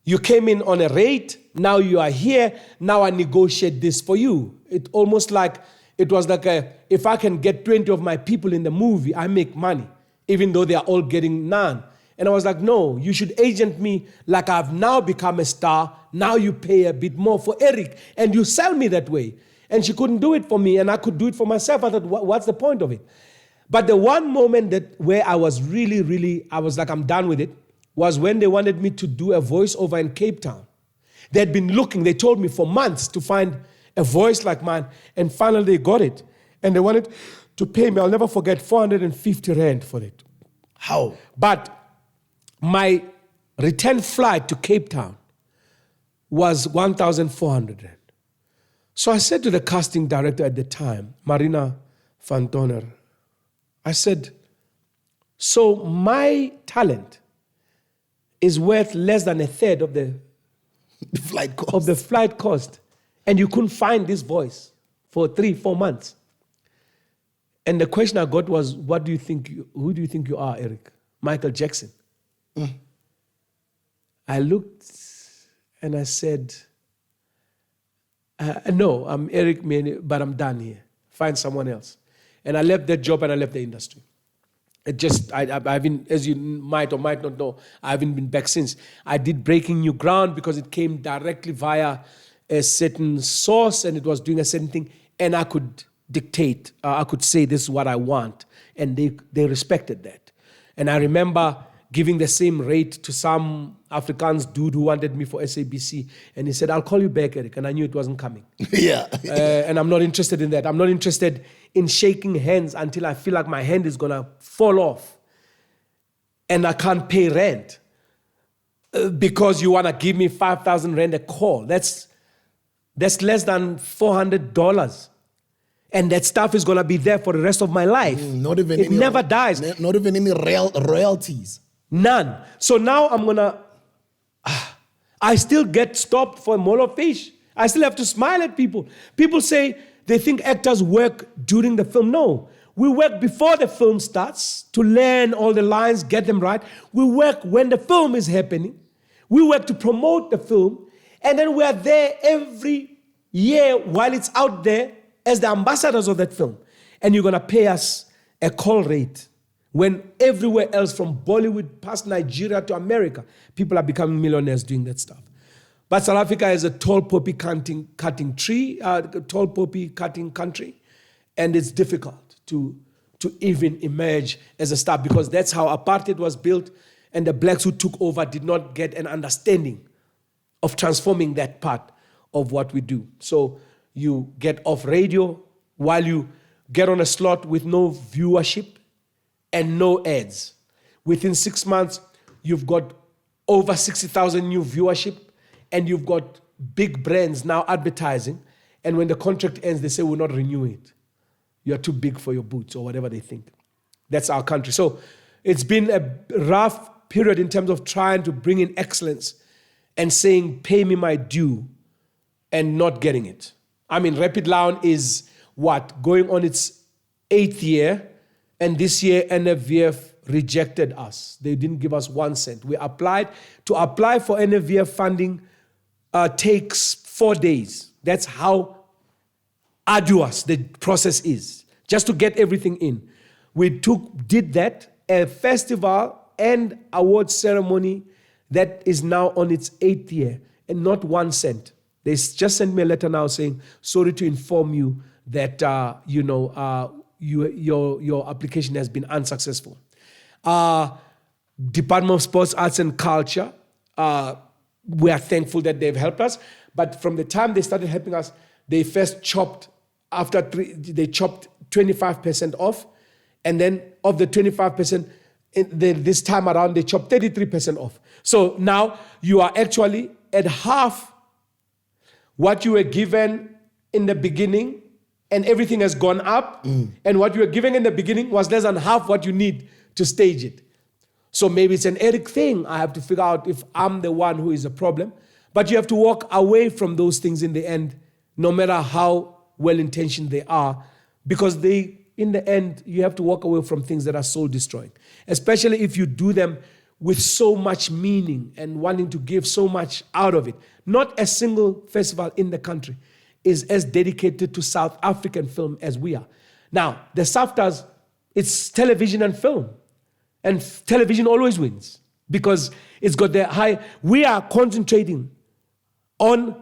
you came in on a rate, now you are here, now I negotiate this for you. It was like if I can get 20 of my people in the movie, I make money, even though they are all getting none. And I was like, no, you should agent me like I've now become a star. Now you pay a bit more for Eric, and you sell me that way. And she couldn't do it for me, and I could do it for myself. I thought, what's the point of it? But the one moment where I was really, I was like, I'm done with it, was when they wanted me to do a voiceover in Cape Town. They had been looking, they told me for months to find a voice like mine. And finally they got it. And they wanted to pay me, I'll never forget, 450 rand for it. How? But my return flight to Cape Town was 1,400 rand. So I said to the casting director at the time, Marina van Donner, I said, so my talent is worth less than a third of the flight cost. And you couldn't find this voice for 3-4 months. And the question I got was, who do you think you are, Eric? Michael Jackson. I looked and I said, no, I'm Eric Miyeni, but I'm done here. Find someone else. And I left that job and I left the industry. I've been, as you might or might not know, I haven't been back since. I did Breaking New Ground because it came directly via a certain source and it was doing a certain thing. And I could dictate, I could say this is what I want. And they respected that. And I remember giving the same rate to some Afrikaans dude who wanted me for SABC. And he said, I'll call you back, Eric. And I knew it wasn't coming. Yeah. And I'm not interested in that. I'm not interested in shaking hands until I feel like my hand is going to fall off. And I can't pay rent. Because you want to give me 5,000 rand a call. That's less than $400. And that stuff is going to be there for the rest of my life. Not even it never dies. Not even any royalties. None. So now I'm going to... I still get stopped for a mole of fish. I still have to smile at people. People say they think actors work during the film. No. We work before the film starts to learn all the lines, get them right. We work when the film is happening. We work to promote the film. And then we are there every year while it's out there as the ambassadors of that film. And you're going to pay us a call rate when everywhere else from Bollywood past Nigeria to America, people are becoming millionaires doing that stuff. But South Africa is a tall poppy cutting country, and it's difficult to even emerge as a star because that's how apartheid was built, and the blacks who took over did not get an understanding of transforming that part of what we do. So you get off radio while you get on a slot with no viewership and no ads. Within 6 months, you've got over 60,000 new viewership, and you've got big brands now advertising. And when the contract ends, they say, we're not renewing it. You're too big for your boots, or whatever they think. That's our country. So it's been a rough period in terms of trying to bring in excellence and saying, pay me my due, and not getting it. I mean, Rapid Lounge is going on its 8th year, and this year NFVF rejected us. They didn't give us 1 cent. We applied. To apply for NFVF funding takes 4 days. That's how arduous the process is, just to get everything in. We did that, a festival and award ceremony that is now on its 8th year, and not 1 cent. They just sent me a letter now saying, sorry to inform you that, your application has been unsuccessful. Department of Sports, Arts and Culture, we are thankful that they've helped us. But from the time they started helping us, they first chopped, they chopped 25% off. And then of the 25%, this time around, they chopped 33% off. So now you are actually at half what you were given in the beginning, and everything has gone up. And what you were given in the beginning was less than half what you need to stage it. So maybe it's an Eric thing. I have to figure out if I'm the one who is a problem. But you have to walk away from those things in the end, no matter how well-intentioned they are, because in the end, you have to walk away from things that are soul-destroying, especially if you do them with so much meaning and wanting to give so much out of it. Not a single festival in the country is as dedicated to South African film as we are. Now, the SAFTAs, it's television and film. And television always wins because it's got the high... We are concentrating on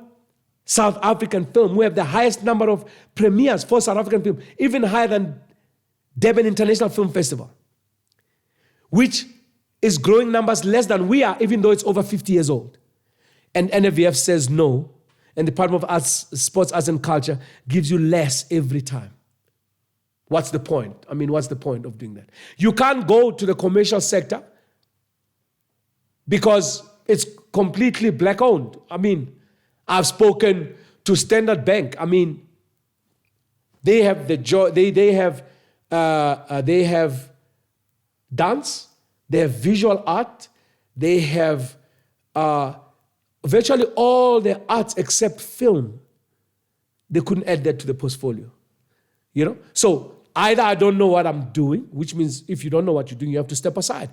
South African film. We have the highest number of premieres for South African film, even higher than Durban International Film Festival, which is growing numbers less than we are, even though it's over 50 years old. And NFVF says no. and the Department of Arts, Sports, Arts and Culture gives you less every time. What's the point? I mean, what's the point of doing that? You can't go to the commercial sector because it's completely black owned. I mean, I've spoken to Standard Bank. I mean, they have they have dance, they have visual art, they have virtually all the arts except film. They couldn't add that to the portfolio. You know? So either I don't know what I'm doing, which means if you don't know what you're doing, you have to step aside.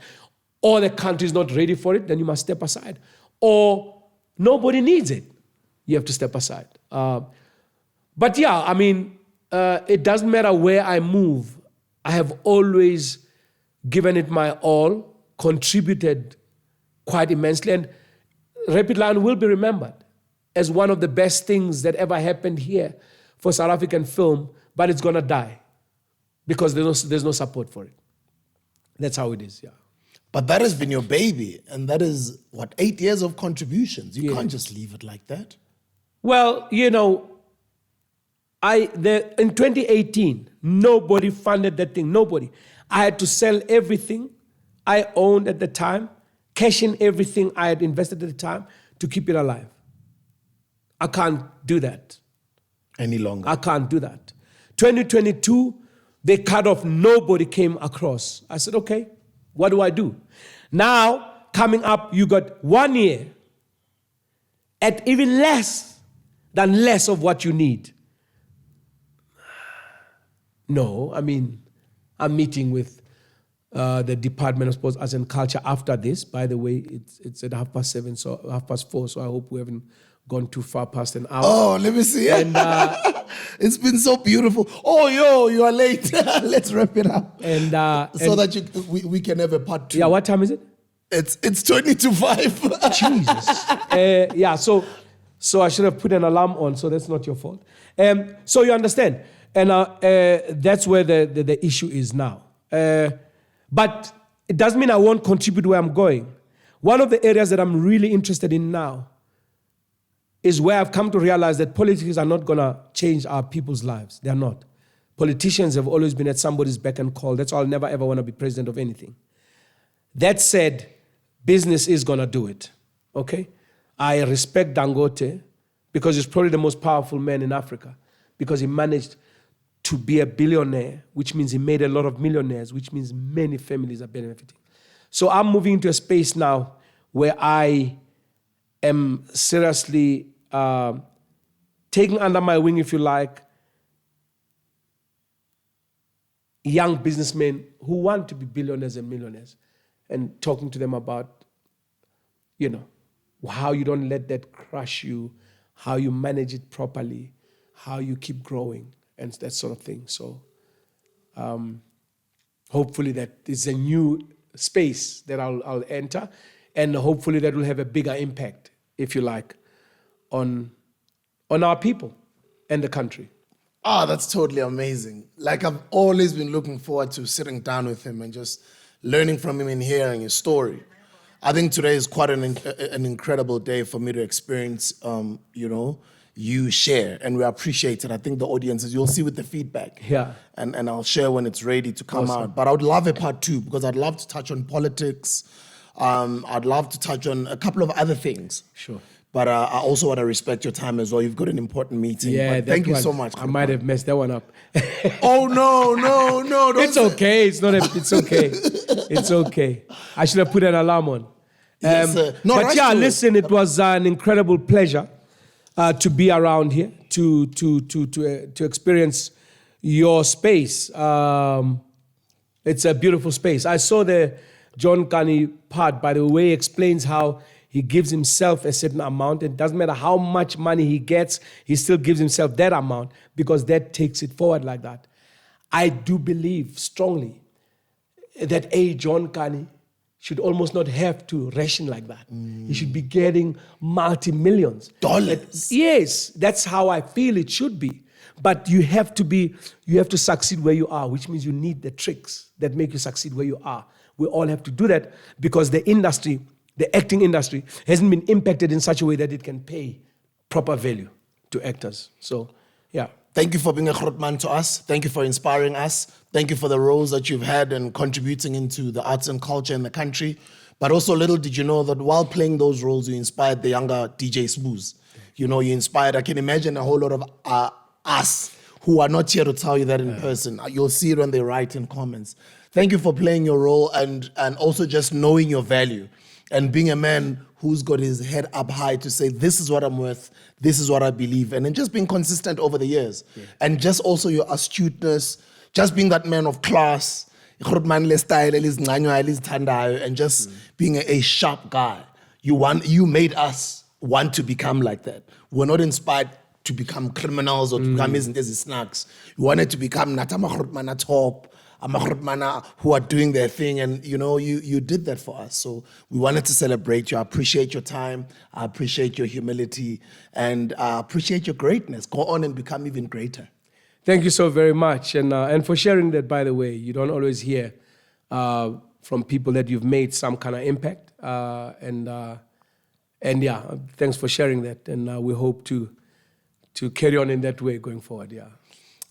Or the country is not ready for it, then you must step aside. Or nobody needs it. You have to step aside. But yeah, I mean, it doesn't matter where I move. I have always given it my all, contributed quite immensely, and Rapid Lion will be remembered as one of the best things that ever happened here for South African film, but it's going to die because there's no support for it. That's how it is, yeah. But that has been your baby, and that is, 8 years of contributions. You can't just leave it like that. Well, you know, in 2018, nobody funded that thing, nobody. I had to sell everything I owned at the time, cash in everything I had invested at the time to keep it alive. I can't do that. Any longer. I can't do that. 2022, they cut off, nobody came across. I said, okay, what do I do? Now, coming up, you got 1 year at even less of what you need. No, I mean, I'm meeting with the Department of Sports, Arts and Culture after this. By the way, it's at 7:30, so 4:30, so I hope we haven't gone too far past an hour. Oh, let me see. And, it's been so beautiful. Oh, you are late. Let's wrap it up. And that we can have a part 2. Yeah, what time is it? It's 20 to 5. Jesus. Yeah, so I should have put an alarm on, so that's not your fault. So you understand. And that's where the issue is now. But it doesn't mean I won't contribute where I'm going. One of the areas that I'm really interested in now is where I've come to realize that politics are not going to change our people's lives. They're not. Politicians have always been at somebody's beck and call. That's why I'll never, ever want to be president of anything. That said, business is going to do it. Okay? I respect Dangote because he's probably the most powerful man in Africa because he managed to be a billionaire, which means he made a lot of millionaires, which means many families are benefiting. So I'm moving into a space now where I am seriously taking under my wing, if you like, young businessmen who want to be billionaires and millionaires and talking to them about, you know, how you don't let that crush you, how you manage it properly, how you keep growing, and that sort of thing. So hopefully that is a new space that I'll enter, and hopefully that will have a bigger impact, if you like, on our people and the country. Oh, that's totally amazing. Like, I've always been looking forward to sitting down with him and just learning from him and hearing his story. I think today is quite an incredible day for me to experience, you share, and we appreciate it. I think the audiences, you'll see with the feedback. Yeah. And I'll share when it's ready to come out. But I would love a part 2 because I'd love to touch on politics. I'd love to touch on a couple of other things. Sure. But I also want to respect your time as well. You've got an important meeting. Yeah, but thank you so much. I might have messed that one up. Oh, no. It's okay. It's okay. It's okay. I should have put an alarm on. Yes, sir. No, but yeah, listen, it was an incredible pleasure to be around here, to experience your space. It's a beautiful space. I saw the John Kani part, by the way, explains how he gives himself a certain amount. It doesn't matter how much money he gets, he still gives himself that amount because that takes it forward like that. I do believe strongly that John Kani should almost not have to ration like that. He should be getting multi-millions. Dollars. Yes, that's how I feel it should be. But you have to succeed where you are, which means you need the tricks that make you succeed where you are. We all have to do that because the industry, the acting industry, hasn't been impacted in such a way that it can pay proper value to actors. So, yeah. Thank you for being a grootman to us. Thank you for inspiring us. Thank you for the roles that you've had and contributing into the arts and culture in the country. But also, little did you know that while playing those roles, you inspired the younger DJ Smoothes. You know, you inspired, I can imagine a whole lot of us who are not here to tell you that in person. You'll see it when they write in comments. Thank you for playing your role and also just knowing your value and being a man who's got his head up high to say, this is what I'm worth, this is what I believe, and then just being consistent over the years. Yeah. And just also your astuteness, just being that man of class, and just being a sharp guy. You made us want to become like that. We're not inspired to become criminals or to become snacks. We wanted to become Natama top, who are doing their thing, and you did that for us. So we wanted to celebrate you. I appreciate your time. I appreciate your humility, and I appreciate your greatness. Go on and become even greater. Thank you so very much, and for sharing that. By the way, you don't always hear from people that you've made some kind of impact, and yeah, thanks for sharing that, and we hope to carry on in that way going forward. Yeah.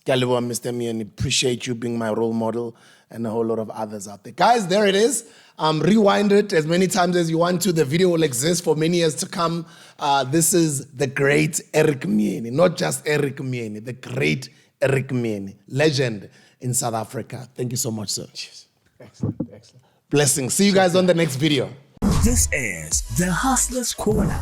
Mr. Miyeni, appreciate you being my role model and a whole lot of others out there. Guys, there it is. Rewind it as many times as you want to. The video will exist for many years to come. This is the great Eric Miyeni, not just Eric Miyeni, the great Eric Miyeni, legend in South Africa. Thank you so much, sir. Cheers. Excellent. Blessings. See you guys on the next video. This is the Hustlers Corner.